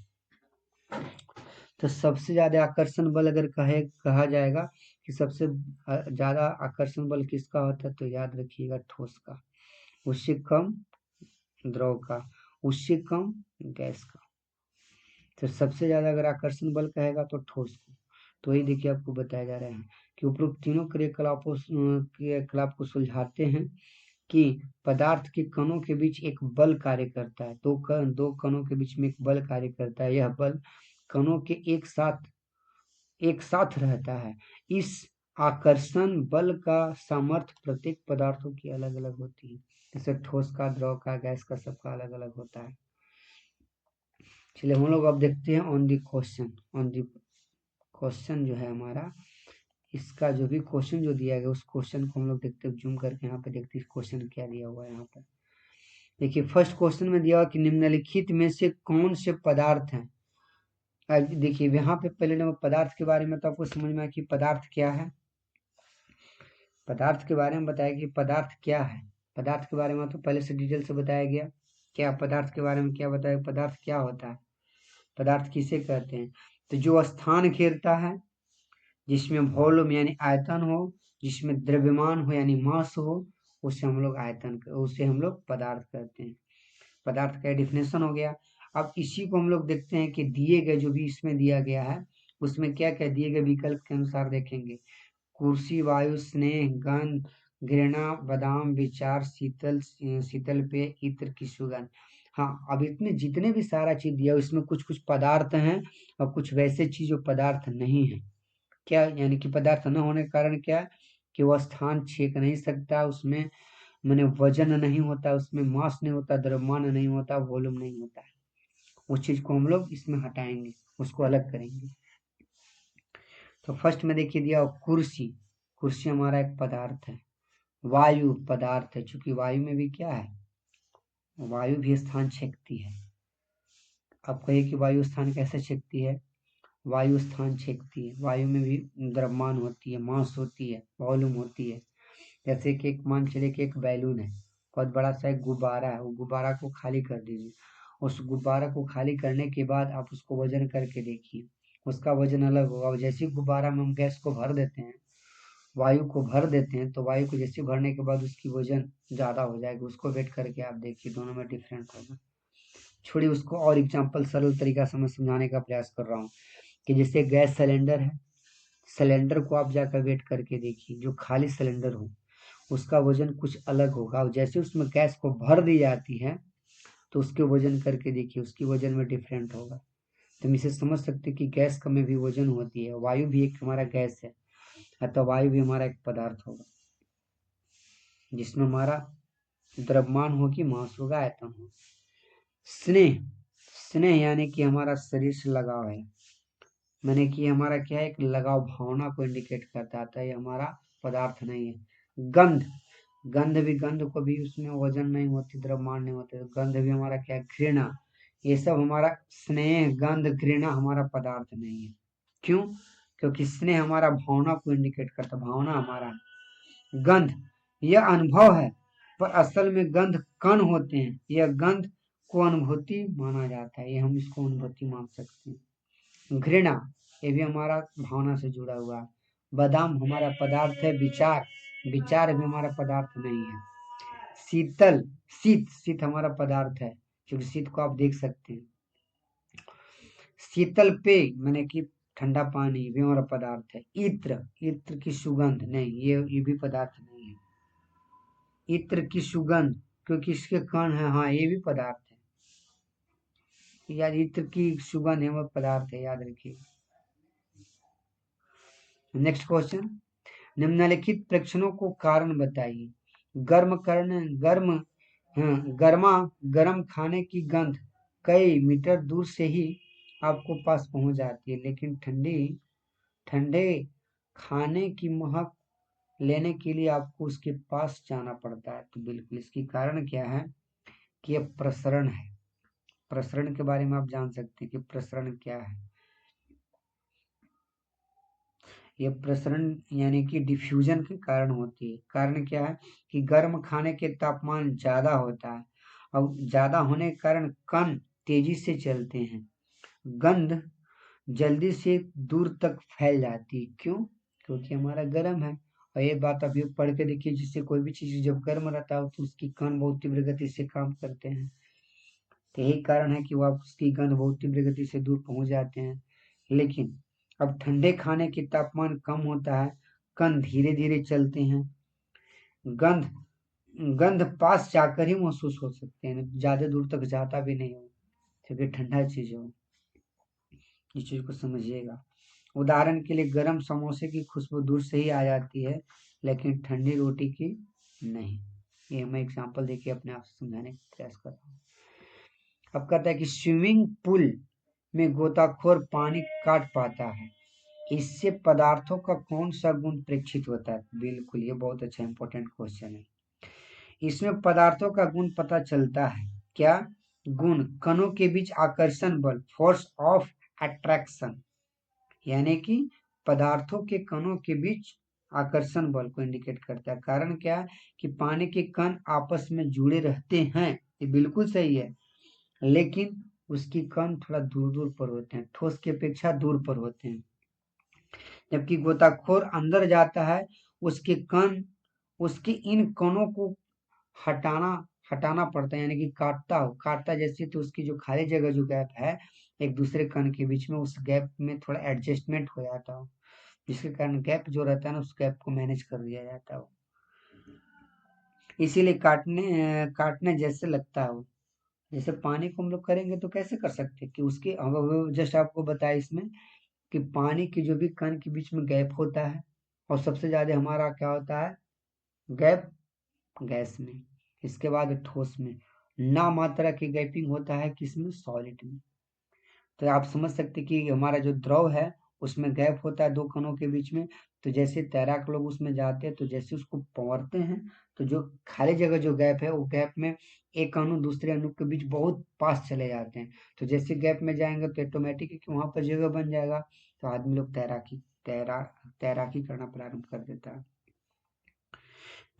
तो सबसे ज्यादा आकर्षण बल अगर कहा जाएगा कि सबसे ज्यादा आकर्षण बल किसका होता है, तो याद रखिएगा ठोस का, उससे कम द्रव का, उससे कम गैस का। तो सबसे ज्यादा अगर आकर्षण बल कहेगा तो ठोस को। तो वही देखिए आपको बताया जा रहा है कि उपरोक्त तीनों क्रियाकलाप को सुलझाते हैं कि पदार्थ के कणों के बीच एक बल कार्य करता है, दो कणों के बीच में एक बल कार्य करता है। यह बल कणों के एक साथ रहता है। इस आकर्षण बल का सामर्थ्य प्रत्येक पदार्थों की अलग अलग होती है, जैसे ठोस का, द्रव का, गैस का, सबका अलग अलग होता है। चलिए हम लोग अब देखते हैं ऑन दी क्वेश्चन जो है हमारा, इसका जो भी क्वेश्चन जो दिया गया उस क्वेश्चन को हम लोग देखते हैं, जूम करके यहाँ पे देखते हैं क्वेश्चन क्या दिया हुआ है यहाँ पर। देखिए फर्स्ट क्वेश्चन में दिया हुआ कि निम्नलिखित में से कौन से पदार्थ हैं। देखिए यहाँ पे पहले नंबर पदार्थ के बारे में तो आपको समझ में आया कि पदार्थ क्या है, पदार्थ के बारे में बताया कि पदार्थ क्या है। पदार्थ के बारे में तो पहले से डिटेल से बताया गया, क्या पदार्थ के बारे में क्या बताया, पदार्थ क्या होता है, पदार्थ किसे कहते हैं। तो जो स्थान घेरता है, जिसमें वॉल्यूम यानी आयतन हो, जिसमें द्रव्यमान हो यानी मास हो, उसे हम लोग पदार्थ कहते हैं। पदार्थ का डिफिनेशन हो गया। अब इसी को हम लोग देखते हैं कि दिए गए जो भी इसमें दिया गया है उसमें क्या क्या दिए गए विकल्प के अनुसार देखेंगे। कुर्सी, वायु, स्नेह, गंध, घृणा, बादाम, विचार, शीतल पेय, इत्र की सुगंध। हाँ, अब इसमें जितने भी सारा चीज दिया इसमें कुछ कुछ पदार्थ हैं और कुछ वैसे चीज जो पदार्थ नहीं है। क्या यानी कि पदार्थ न होने के कारण क्या है कि वह स्थान छेक नहीं सकता, उसमें मैंने वजन नहीं होता, उसमें मास नहीं होता, द्रव्यमान नहीं होता, वॉल्यूम नहीं होता है। उस चीज को हम लोग इसमें हटाएंगे, उसको अलग करेंगे। तो फर्स्ट में देखिए दिया कुर्सी, कुर्सी हमारा एक पदार्थ है। वायु पदार्थ है, चूंकि वायु में भी क्या है, वायु भी स्थान छेकती है। आप कहिए कि वायु स्थान कैसे छेकती है? वायु स्थान छेकती है। वायु में भी द्रव्यमान होती है, मास होती है, वॉल्यूम होती है। जैसे कि एक मान चलिए कि एक बैलून है, बहुत बड़ा सा एक गुब्बारा है, वो गुब्बारा को खाली कर दीजिए। उस गुब्बारा को खाली करने के बाद आप उसको वजन करके देखिए, उसका वजन अलग होगा। और जैसे ही गुब्बारा में हम गैस को भर देते हैं, वायु को भर देते हैं, तो वायु को जैसे भरने के बाद उसकी वजन ज़्यादा हो जाएगी। उसको वेट करके आप देखिए, दोनों में डिफरेंट होगा। छोड़िए उसको, और एग्जाम्पल सरल तरीका से मैं समझाने का प्रयास कर रहा हूँ कि जैसे गैस सिलेंडर है, सिलेंडर को आप जाकर वेट करके देखिए, जो खाली सिलेंडर हो उसका वजन कुछ अलग होगा, और जैसे उसमें गैस को भर दी जाती है तो उसके वजन करके देखिए, उसकी वजन में डिफरेंट होगा। तो हम इसे समझ सकते हैं कि गैस का में भी वजन होती है। वायु भी एक हमारा गैस है, अतः वायु भी हमारा एक पदार्थ होगा, जिसमें हमारा द्रव्यमान हो कि मास होगा, आयतन हो। स्नेह, स्नेह यानी कि हमारा शरीर से लगाव है, मैंने कि हमारा क्या है, एक लगाव भावना को इंडिकेट करता था। ये हमारा पदार्थ नहीं है। गंध, गंध भी, गंध को भी उसमें वजन नहीं होती, द्रव्यमान नहीं होते। गंध भी हमारा क्या है, घृणा। ये सब हमारा स्नेह, गंध, घृणा हमारा पदार्थ नहीं है। क्यों? क्योंकि स्नेह हमारा भावना को इंडिकेट करता, भावना हमारा है। गंध यह अनुभव है, पर असल में गंध कण होते हैं। यह गंध को अनुभूति माना जाता है, ये हम इसको अनुभूति मान सकते हैं। घृणा, ये भी हमारा भावना से जुड़ा हुआ है। बादाम हमारा पदार्थ है। विचार, विचार भी हमारा पदार्थ नहीं है। शीतल, शीत, शीत हमारा पदार्थ है, क्योंकि शीत को आप देख सकते हैं। शीतल पेय मैंने कि ठंडा पानी भी हमारा पदार्थ है। इत्र, इत्र की सुगंध नहीं, ये भी पदार्थ नहीं है। इत्र की सुगंध, क्योंकि इसके कण है, हाँ ये भी पदार्थ है। यार इत्र की सुगंध हमारा पदार्थ है, याद रखिए। नेक्स्ट क्वेश्चन, निम्नलिखित प्रेक्षणों को कारण बताइए। गर्म कर्ण, गर्म, गर्मा गर्म खाने की गंध कई मीटर दूर से ही आपको पास पहुंच जाती है, लेकिन ठंडी, ठंडे खाने की महक लेने के लिए आपको उसके पास जाना पड़ता है। तो बिल्कुल इसकी कारण क्या है कि यह प्रसरण है। प्रसरण के बारे में आप जान सकते हैं कि प्रसरण क्या है। यह प्रसरण यानी कि डिफ्यूजन के कारण होती है। कारण क्या है कि गर्म खाने के तापमान ज्यादा होता है, और ज्यादा होने के कारण कण तेजी से चलते हैं। गंध जल्दी से दूर तक फैल जाती है। क्यों? क्योंकि हमारा गर्म है। और ये बात अभी पढ़ के देखिए, जिससे कोई भी चीज जब गर्म रहता है तो उसकी कण बहुत तीव्र गति से काम करते हैं। तो यही कारण है कि वो आप उसकी गंध बहुत तीव्र गति से दूर पहुंच जाते हैं। लेकिन अब ठंडे खाने की तापमान कम होता है, कण धीरे धीरे चलते हैं। गंध, गंध पास जाकर ही महसूस हो सकते हैं, ज्यादा दूर तक जाता भी नहीं हो, क्योंकि ठंडा चीज हो। इस चीज को समझिएगा। उदाहरण के लिए गर्म समोसे की खुशबू दूर से ही आ जाती है, लेकिन ठंडी रोटी की नहीं। ये मैं एग्जांपल देके अपने आप से समझाने का प्रयास कर रहा हूँ। अब कहता है कि स्विमिंग पूल में गोताखोर पानी काट पाता है, इससे पदार्थों का कौन सा गुण प्रेक्षित होता है? बिल्कुल, ये बहुत अच्छा इंपॉर्टेंट क्वेश्चन है। इसमें पदार्थों का गुण पता चलता है। क्या गुण? कणों के बीच आकर्षण बल, फोर्स ऑफ अट्रैक्शन, यानी कि पदार्थों के कणों के बीच आकर्षण बल को इंडिकेट करता है। कारण क्या है कि पानी के कण आपस में जुड़े रहते हैं, ये बिल्कुल सही है, लेकिन उसकी कण थोड़ा दूर दूर पर होते हैं, ठोस की अपेक्षा दूर पर होते हैं। जबकि गोताखोर अंदर जाता है, उसके कण, उसके इन कणों को हटाना हटाना पड़ता है, यानी कि काटता हो, काटता जैसे, तो उसकी जो खाली जगह, जो गैप है एक दूसरे कण के बीच में, उस गैप में थोड़ा एडजस्टमेंट हो जाता हो, जिसके कारण गैप जो रहता है ना, उस गैप को मैनेज कर दिया जाता हो। इसीलिए काटने जैसे लगता हो। जैसे पानी को हम लोग करेंगे तो कैसे कर सकते हैं कि उसके, जस्ट आपको बताया इसमें कि पानी की जो भी कण के बीच में गैप होता है, और सबसे ज्यादा हमारा क्या होता है गैप, गैस में। इसके बाद ठोस में ना मात्रा की गैपिंग होता है, किसमें? सॉलिड में। तो आप समझ सकते कि हमारा जो द्रव है उसमें गैप होता है दो कणों के बीच में, तो जैसे तैराक लोग उसमें जाते हैं तो जैसे उसको पकड़ते हैं तो जो खाली जगह जो गैप है वो गैप में एक अणु दूसरे अणु के बीच बहुत पास चले जाते हैं। तो जैसे गैप में जाएंगे तो ऑटोमेटिक कि वहां पर जगह बन जाएगा, तो आदमी लोग तैराकी करना प्रारंभ कर देता है।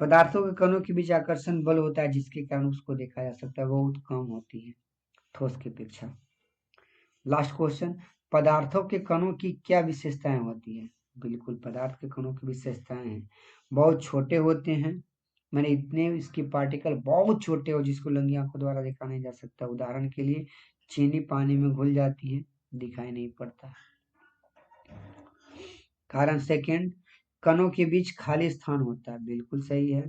पदार्थों के कणों के बीच आकर्षण बल होता है जिसके कारण उसको देखा जा सकता है, बहुत कम होती है ठोस की अपेक्षा। लास्ट क्वेश्चन, पदार्थों के कणों की क्या विशेषताएं होती है? बिल्कुल, पदार्थ के कणों की विशेषताएं हैं, बहुत छोटे होते हैं, मैंने इतने इसकी पार्टिकल बहुत छोटे हो जिसको नंगी आंखों द्वारा देखा नहीं जा सकता। उदाहरण के लिए चीनी पानी में घुल जाती है, दिखाई नहीं पड़ता। कारण सेकंड, कणों के बीच खाली स्थान होता है, बिल्कुल सही है।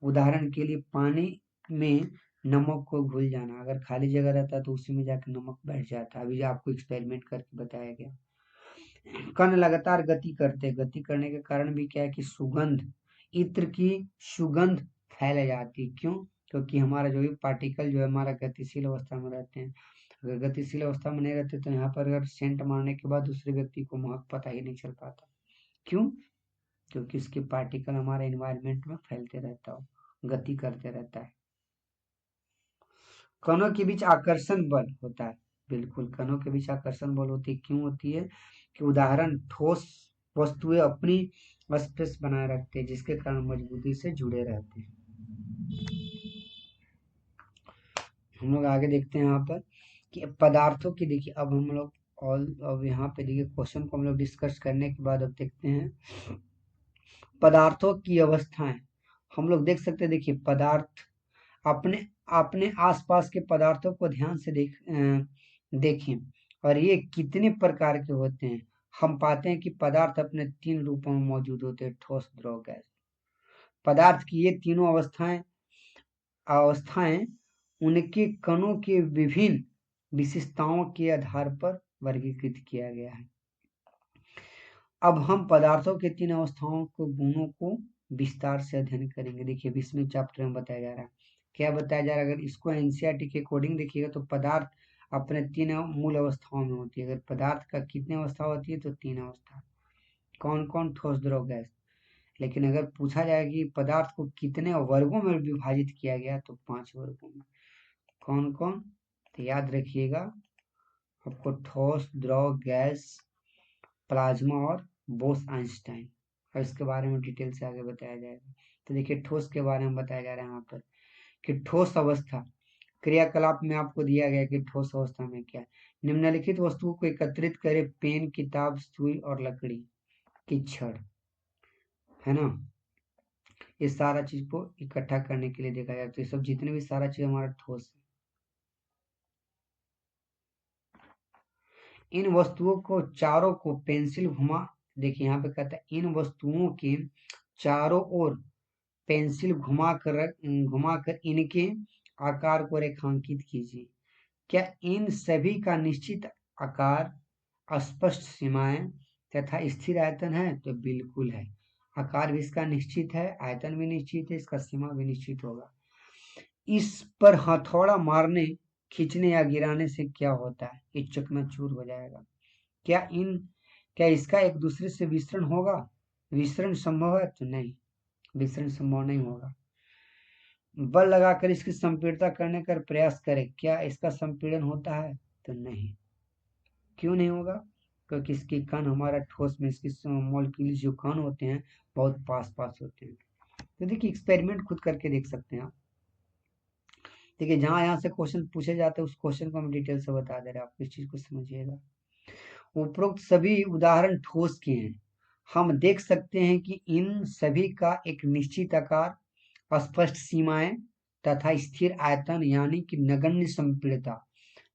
उदाहरण के लिए पानी में नमक को घुल जाना, अगर खाली जगह रहता तो उसी में जाकर नमक बैठ जाता। अभी आपको एक्सपेरिमेंट करके बताया गया। कण लगातार गति करने के कारण भी क्या है कि सुगंध, इत्र की सुगंध फैल जाती है। क्यों? क्योंकि हमारा जो भी पार्टिकल जो है हमारा गतिशील अवस्था में रहते हैं। अगर गतिशील अवस्था में नहीं रहते तो यहाँ पर अगर सेंट मारने के बाद दूसरे व्यक्ति को महक पता ही नहीं चल पाता। क्यों? क्योंकि इसके पार्टिकल हमारे एनवायरनमेंट में फैलते रहता हो, गति करते रहता है। कणों के बीच आकर्षण बल होता है, बिल्कुल कणों के बीच आकर्षण बल होती है। क्यों होती है? कि उदाहरण ठोस वस्तुएं अपनी स्पेस बनाए रखते हैं जिसके कारण मजबूती से जुड़े रहते हैं। हम लोग आगे देखते हैं यहाँ पर कि पदार्थों की, देखिए अब हम लोग और अब यहाँ पे देखिए क्वेश्चन को हम लोग डिस्कस करने के बाद अब देखते हैं पदार्थों की अवस्थाएं। हम लोग देख सकते हैं, देखिए पदार्थ अपने अपने आसपास के पदार्थों को ध्यान से देखें और ये कितने प्रकार के होते हैं। हम पाते हैं कि पदार्थ अपने तीन रूपों में मौजूद होते हैं, ठोस, द्रव, गैस। पदार्थ की ये तीनों अवस्थाएं उनके कणों के विभिन्न विशेषताओं के आधार पर वर्गीकृत किया गया है। अब हम पदार्थों के तीन अवस्थाओं को, गुणों को विस्तार से अध्ययन करेंगे। देखिए 20वें चैप्टर में बताया जा रहा है, क्या बताया जा रहा है? अगर इसको एनसीईआरटी के अकॉर्डिंग देखिएगा तो पदार्थ अपने तीन मूल अवस्थाओं में होती है। अगर पदार्थ का कितने अवस्था होती है तो तीन अवस्था। कौन कौन? ठोस, द्रव, गैस। लेकिन अगर पूछा जाए कि पदार्थ को कितने वर्गों में विभाजित किया गया तो 5 वर्गों में। कौन कौन? तो याद रखिएगा आपको, ठोस, द्रव, गैस, प्लाज्मा और बोस आइंस्टाइन। और इसके बारे में डिटेल से आगे बताया जाएगा। तो देखिए ठोस के बारे में बताया जा रहा है यहाँ पर कि ठोस अवस्था क्रियाकलाप में आपको दिया गया कि ठोस अवस्था में क्या है। निम्नलिखित वस्तुओं को एकत्रित करें, पेन, किताब, सुई और लकड़ी की छड़, है ना। ये सारा चीज को इकट्ठा करने के लिए देखा जाए तो ये सब जितने भी सारा चीज हमारा ठोस है। इन वस्तुओं को चारों को पेंसिल घुमा, देखिए यहाँ पे कहता है इन वस्तुओं के चारों ओर पेंसिल घुमाकर इनके आकार को रेखांकित कीजिए। क्या इन सभी का निश्चित आकार, स्पष्ट सीमाएं तथा स्थिर आयतन है? तो बिल्कुल है। आकार भी इसका निश्चित है, आयतन भी निश्चित है, इसका सीमा भी निश्चित होगा। इस पर हथौड़ा मारने, खींचने या गिराने से क्या होता है? ये चकनाचूर हो जाएगा। क्या इसका एक दूसरे से विसरण होगा? विसरण संभव है? तो नहीं, विसरण संभव नहीं होगा। बल लगाकर इसकी संपीड़ता करने का प्रयास करें, क्या इसका संपीड़न होता है? तो नहीं। क्यों नहीं होगा? क्योंकि इसके कण हमारा ठोस में इसकी मॉलिक्यूल्स जो कण होते हैं बहुत पास पास होते हैं। तो देखिए एक्सपेरिमेंट खुद करके देख सकते हैं आप। देखिए जहां यहाँ से क्वेश्चन पूछे जाते हैं उस क्वेश्चन को हम डिटेल से बता दे रहे हैं, आप इस चीज को समझिएगा। उपरोक्त सभी उदाहरण ठोस के हैं। हम देख सकते हैं कि इन सभी का एक निश्चित आकार, स्पष्ट सीमाएं तथा स्थिर आयतन यानी कि नगण्य संपीड़ता।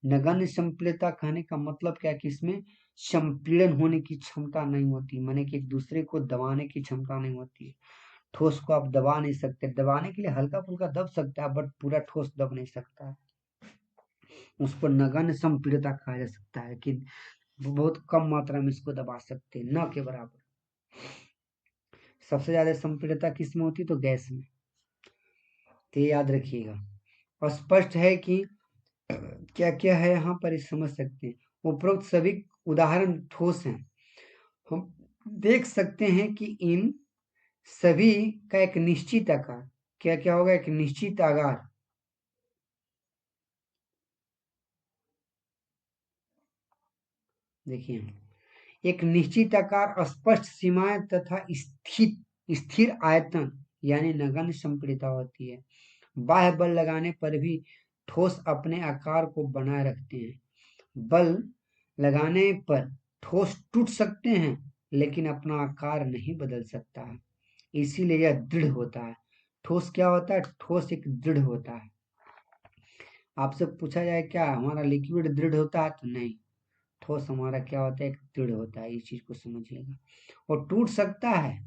नगण्य संपीड़ता कहने का मतलब क्या है कि इसमें संपीड़न होने की क्षमता नहीं होती, माने कि एक दूसरे को दबाने की क्षमता नहीं होती है। ठोस को आप दबा नहीं सकते, दबाने के लिए हल्का फुल्का दब सकता है बट पूरा ठोस दब नहीं सकता है। उसको नगण्य संपीड़ता कहा जा सकता है कि बहुत कम मात्रा में इसको दबा सकते हैं, न के बराबर। सबसे ज्यादा संपीड़ता किस में होती है? तो गैस में। तो ये याद रखिएगा। स्पष्ट है कि क्या क्या है यहाँ पर, इस समझ सकते हैं। उपरोक्त सभी उदाहरण ठोस हैं। हम देख सकते हैं कि इन सभी का एक निश्चित आकार, क्या क्या होगा, एक निश्चित आकार, देखिए एक निश्चित आकार, स्पष्ट सीमाएं तथा स्थिर स्थिर आयतन यानी नगण्य संपीड़िता होती है। बाह्य बल लगाने पर भी ठोस अपने आकार को बनाए रखते हैं। बल लगाने पर ठोस टूट सकते हैं लेकिन अपना आकार नहीं बदल सकता है, इसीलिए यह दृढ़ होता है। ठोस क्या होता है? ठोस एक दृढ़ होता है। आपसे पूछा जाए क्या हमारा लिक्विड दृढ़ होता है, तो नहीं, ठोस हमारा क्या होता है, एक दृढ़ होता है। इस चीज को समझिएगा। और टूट सकता है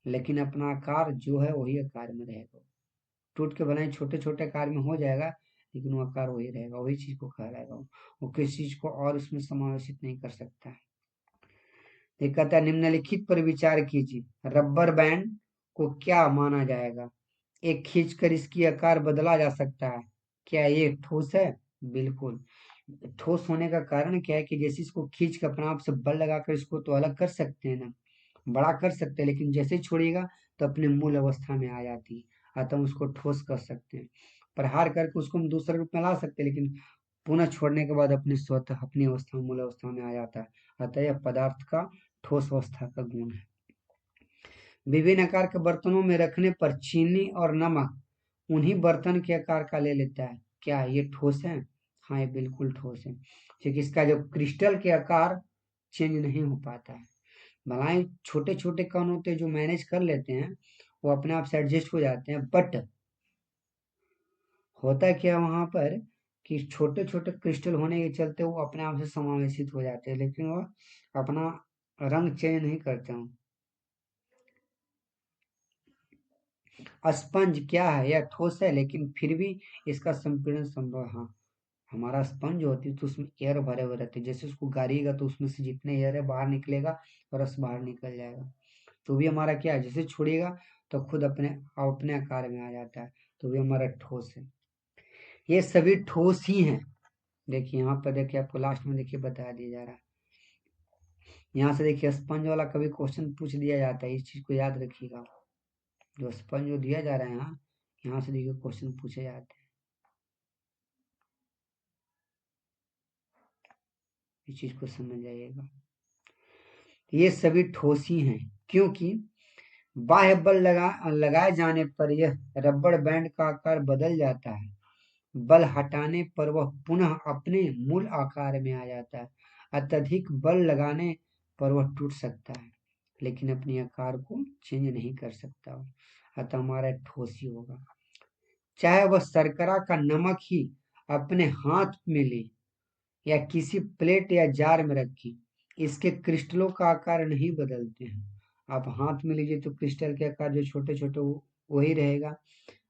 लेकिन अपना आकार जो है वही आकार में रहेगा। टूट के भले ही छोटे छोटे आकार में हो जाएगा लेकिन वो आकार वही रहेगा, वही चीज को कहलाएगा वो किसी चीज को और उसमें समावेशित नहीं कर सकता है। ये कहता है निम्नलिखित पर विचार कीजिए, रबर बैंड को क्या माना जाएगा? एक खींचकर इसकी आकार बदला जा सकता है, क्या ये ठोस है? बिल्कुल। ठोस होने का कारण क्या है कि जैसे इसको खींच कर अपने आप से बल लगाकर इसको तो अलग कर सकते हैं ना, बड़ा कर सकते हैं, लेकिन जैसे ही छोड़िएगा तो अपने मूल अवस्था में आ जाती है, अतः हम उसको ठोस कर सकते हैं। प्रहार करके उसको हम दूसरे रूप में ला सकते हैं, लेकिन पुनः छोड़ने के बाद अपने स्वतः अपनी अवस्था मूल अवस्था में आ जाता है, अतः यह पदार्थ का ठोस अवस्था का गुण है। विभिन्न आकार के बर्तनों में रखने पर चीनी और नमक उन्हीं बर्तन के आकार का ले लेता है, क्या ये ठोस है? हाँ, ये बिल्कुल ठोस है, क्योंकि इसका जो क्रिस्टल के आकार चेंज नहीं हो पाता है। भलाई छोटे छोटे कण होते हैं जो मैनेज कर लेते हैं, वो अपने आप से एडजस्ट हो जाते हैं, बट होता क्या वहां पर कि छोटे छोटे क्रिस्टल होने के चलते वो अपने आप से समावेशित हो जाते हैं, लेकिन वो अपना रंग चेंज नहीं करते हैं। स्पंज क्या है? यह ठोस है लेकिन फिर भी इसका संपीड़न संभव है। हाँ, हमारा स्पंज होती है तो उसमें एयर भरे हुए रहते हैं, जैसे उसको गाड़िएगा तो उसमें से जितने एयर है बाहर निकलेगा और रस बाहर निकल जाएगा। तो भी हमारा क्या है, जैसे छोड़िएगा तो खुद अपने अपने आकार में आ जाता है, तो भी हमारा ठोस है। ये सभी ठोस ही हैं। देखिए यहाँ पर, देखिए आपको लास्ट में देखिए बता दिया जा रहा है। यहाँ से देखिए स्पंज वाला कभी क्वेश्चन पूछ दिया जाता है, इस चीज को याद रखिएगा। जो स्पंज जो दिया जा रहा है यहाँ से देखिए क्वेश्चन पूछे जाते हैं, इस चीज को समझ जाइएगा। ये सभी ठोस ही हैं क्योंकि बाह्य बल लगाए जाने पर यह रबड़ बैंड का आकार बदल जाता है। बल हटाने पर वह पुनः अपने मूल आकार में आ जाता है। अत्यधिक बल लगाने पर वह टूट सकता है लेकिन अपने आकार को चेंज नहीं कर सकता, अतः हमारा ठोस ही होगा। चाहे वह शर्करा का नमक ही अपने हाथ में ले या किसी प्लेट या जार में रखी, इसके क्रिस्टलों का आकार नहीं बदलते हैं। आप हाथ में लीजिए तो क्रिस्टल के आकार जो छोटे छोटे वही रहेगा।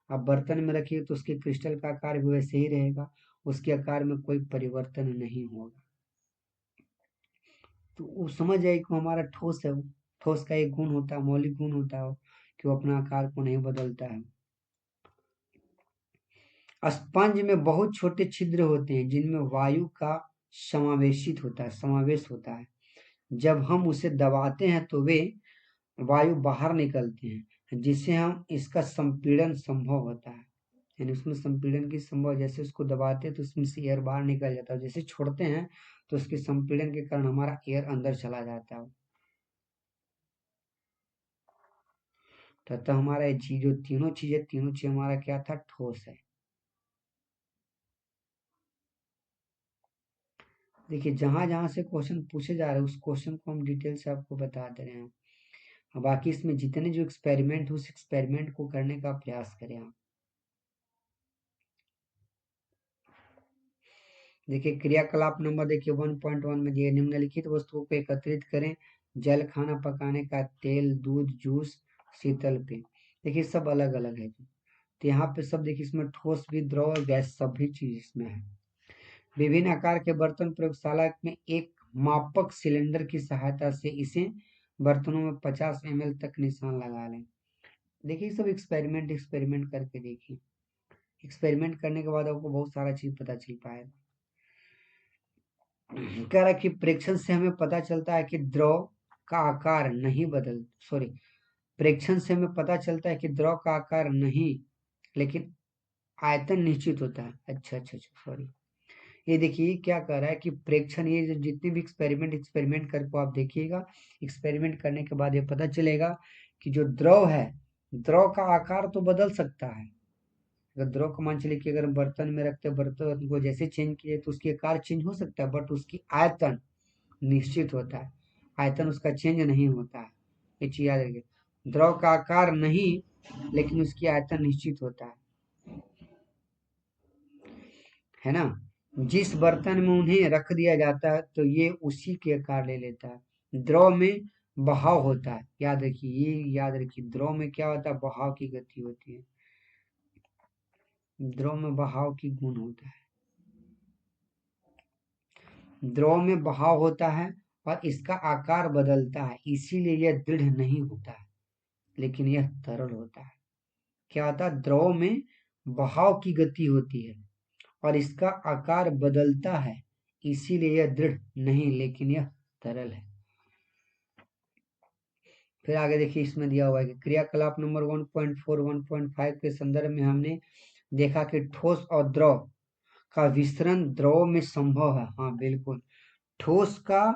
आप बर्तन में रखिए तो उसके क्रिस्टल का आकार भी वैसे ही रहेगा, उसके आकार में कोई परिवर्तन नहीं होगा। तो वो समझ जाए कि वो हमारा ठोस है। वो ठोस का एक गुण होता है, मौलिक गुण होता है कि वो अपना आकार को नहीं बदलता है। स्पंज में बहुत छोटे छिद्र होते हैं जिनमें वायु का समावेश होता है। जब हम उसे दबाते हैं तो वे वायु बाहर निकलते हैं, जिससे हम इसका संपीड़न संभव होता है। यानी उसमें संपीड़न की संभव, जैसे उसको दबाते हैं तो उसमें से एयर बाहर निकल जाता है, जैसे छोड़ते हैं तो उसके संपीड़न के कारण हमारा एयर अंदर चला जाता है। तो अतः हमारा ये चीज जो तीनों चीज हमारा क्या था, ठोस है। देखिए जहां जहां से क्वेश्चन पूछे जा रहे हैं उस क्वेश्चन को हम डिटेल से आपको बता दे रहे हैं। अब बाकी इसमें जितने जो एक्सपेरिमेंट उस एक्सपेरिमेंट को करने का प्रयास करें आप। देखिए क्रियाकलाप नंबर देखिए 1.1 में दिए, निम्नलिखित वस्तुओं को एकत्रित करें, जल, खाना पकाने का तेल, दूध, जूस, शीतल पेय। देखिए सब अलग अलग है जी। तो यहाँ पे सब देखिए इसमें ठोस भी, द्रव और गैस सभी चीज इसमें है। विभिन्न आकार के बर्तन प्रयोगशाला में एक मापक सिलेंडर की सहायता से इसे बर्तनों में 50 ml तक निशान लगा लें। देखिए सब एक्सपेरिमेंट एक्सपेरिमेंट करके देखिए, एक्सपेरिमेंट करने के बाद आपको बहुत सारा चीज पता चल पाएगा। कह रहा है कि प्रेक्षण से हमें पता चलता है कि द्रव का आकार नहीं बदल सॉरी प्रेक्षण से हमें पता चलता है कि द्रव का आकार नहीं, लेकिन आयतन निश्चित होता है। अच्छा अच्छा अच्छा सॉरी, ये देखिए क्या कह रहा है कि प्रेक्षण, ये जो जितने भी एक्सपेरिमेंट करके आप देखिएगा, एक्सपेरिमेंट करने के बाद ये पता चलेगा कि जो द्रव है, द्रव का आकार तो बदल सकता है। अगर द्रव को मान चलिए कि अगर हम बर्तन में रखते हैं, बर्तन को जैसे चेंज किए तो उसकी आकार चेंज हो सकता है, बट उसकी आयतन निश्चित होता है, आयतन उसका चेंज नहीं होता है। ये चीज याद रखिए, द्रव का आकार नहीं लेकिन उसकी आयतन निश्चित होता है ना। जिस बर्तन में उन्हें रख दिया जाता है तो ये उसी के आकार ले लेता है। द्रव में बहाव होता है, याद रखिए, ये याद रखिए, द्रव में क्या होता है, बहाव की गति होती है, द्रव में बहाव की गुण होता है, द्रव में बहाव होता है और इसका आकार बदलता है, इसीलिए यह दृढ़ नहीं होता है, लेकिन यह तरल होता है। क्या होता है, द्रव में बहाव की गति होती है और इसका आकार बदलता है, इसीलिए यह दृढ़ नहीं, लेकिन यह तरल है। फिर आगे देखिए, इसमें दिया हुआ है कि क्रियाकलाप नंबर 1.4 1.5 के संदर्भ में हमने देखा कि ठोस और द्रव का विस्तरण द्रव में संभव है। हाँ बिल्कुल, ठोस का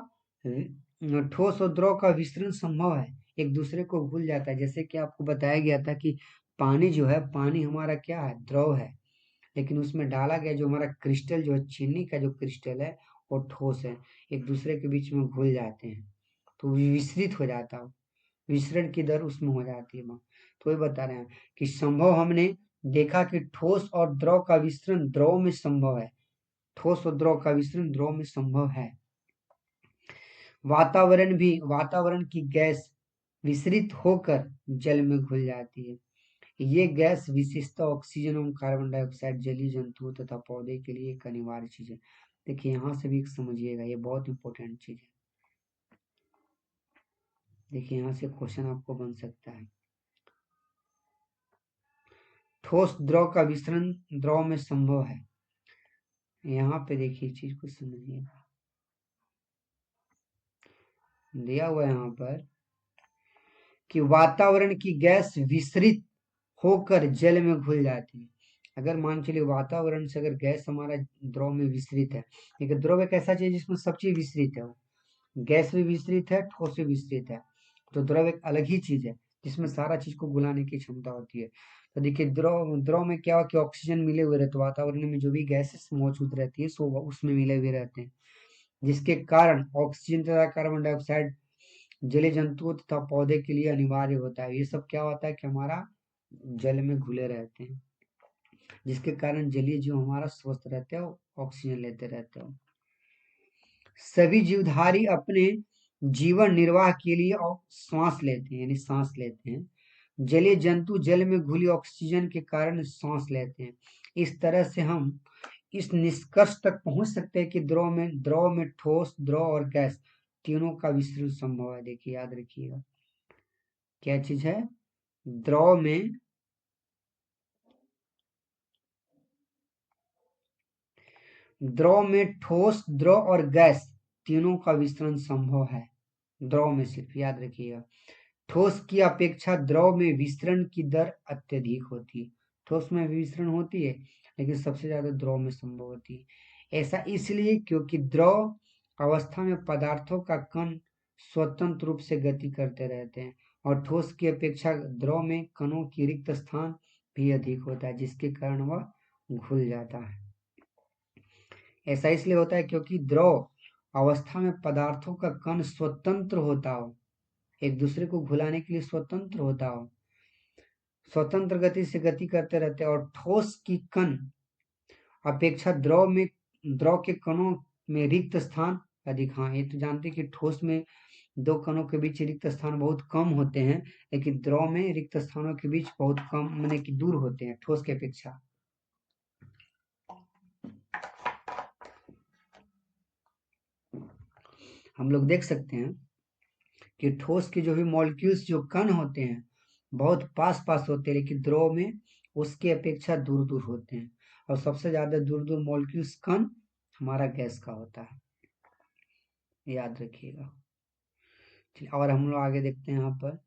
ठोस और द्रव का विस्तरण संभव है, एक दूसरे को भूल जाता है। जैसे कि आपको बताया गया था कि पानी जो है, पानी हमारा क्या है, द्रव है, लेकिन उसमें डाला गया जो हमारा क्रिस्टल जो है, चीनी का जो क्रिस्टल है वो ठोस है, एक दूसरे के बीच में घुल जाते हैं तो विस्तृत हो जाता है, विसरण की दर उसमें हो जाती है वहाँ। तो ये बता रहे हैं कि संभव, हमने देखा कि ठोस और द्रव का विस्तरण द्रव में संभव है, ठोस और द्रव का विस्तरण द्रव में संभव है। वातावरण की गैस विसरित होकर जल में घुल जाती है। ये गैस विशेषतः ऑक्सीजन एवं कार्बन डाइऑक्साइड जलीय जंतुओं तथा पौधे के लिए एक अनिवार्य चीज है। देखिए यहाँ से भी समझिएगा, ये बहुत इंपॉर्टेंट चीज है। देखिए यहाँ से क्वेश्चन आपको बन सकता है, ठोस द्रव का विस्तरण द्रव में संभव है। यहाँ पे देखिए चीज को समझिएगा, दिया हुआ है यहाँ पर कि वातावरण की गैस विसरित होकर जल में घुल जाती है। अगर मान चलिए वातावरण से अगर गैस हमारा द्रव में विस्तृत है, लेकिन द्रव एक ऐसा चीज जिसमें सब चीज विस्तृत है, गैस भी विस्तृत है, ठोस भी विस्तृत है, तो द्रव एक अलग ही चीज है जिसमें सारा चीज को गुलाने की क्षमता होती है। तो देखिए द्रव द्रव में क्या हो कि ऑक्सीजन मिले हुए रहते, वातावरण में जो भी गैसेस मौजूद रहती है सो उसमें मिले हुए रहते हैं, जिसके कारण ऑक्सीजन तथा कार्बन डाइऑक्साइड जलीय जंतुओं तथा पौधे के लिए अनिवार्य होता है। ये सब क्या होता है कि हमारा जल में घुले रहते हैं, जिसके कारण जलीय जीव हमारा स्वस्थ रहते हैं, ऑक्सीजन लेते रहते हैं। सभी जीवधारी अपने जीवन निर्वाह के लिए श्वास लेते हैं, यानी सांस लेते हैं। जलीय जंतु जल में घुली ऑक्सीजन के कारण सांस लेते हैं। इस तरह से हम इस निष्कर्ष तक पहुंच सकते हैं कि द्रव में ठोस, द्रव और गैस तीनों का विस्तृत संभव है। देखिए याद रखिएगा, क्या चीज है, द्रव में ठोस, द्रव और गैस तीनों का विस्तरण संभव है, द्रव में सिर्फ, याद रखिएगा। ठोस की अपेक्षा द्रव में विस्तरण की दर अत्यधिक होती है, ठोस में भी विस्तरण होती है लेकिन सबसे ज्यादा द्रव में संभव होती है। ऐसा इसलिए क्योंकि द्रव अवस्था में पदार्थों का कण स्वतंत्र रूप से गति करते रहते हैं और ठोस की अपेक्षा द्रव में कणों की रिक्त स्थान भी अधिक होता है, जिसके कारण वह घुल जाता है। ऐसा इसलिए होता है क्योंकि द्रव अवस्था में पदार्थों का कण स्वतंत्र होता हो, एक दूसरे को घुलाने के लिए स्वतंत्र होता हो, स्वतंत्र गति से गति करते रहते हैं, और ठोस की कण अपेक्षा द्रव के कणों में रिक्त स्थान अधिक। हाँ ये तो जानते हैं कि ठोस में दो कणों के बीच रिक्त स्थान बहुत कम होते हैं, लेकिन द्रव में रिक्त स्थानों के बीच बहुत कम, माने कि दूर होते हैं ठोस की अपेक्षा। हम लोग देख सकते हैं कि ठोस के जो भी मॉलिक्यूल्स, जो कण होते हैं, बहुत पास पास होते हैं, लेकिन द्रव में उसके अपेक्षा दूर दूर होते हैं, और सबसे ज्यादा दूर दूर मॉलिक्यूल्स कण हमारा गैस का होता है, याद रखिएगा। और हम लोग आगे देखते हैं यहाँ पर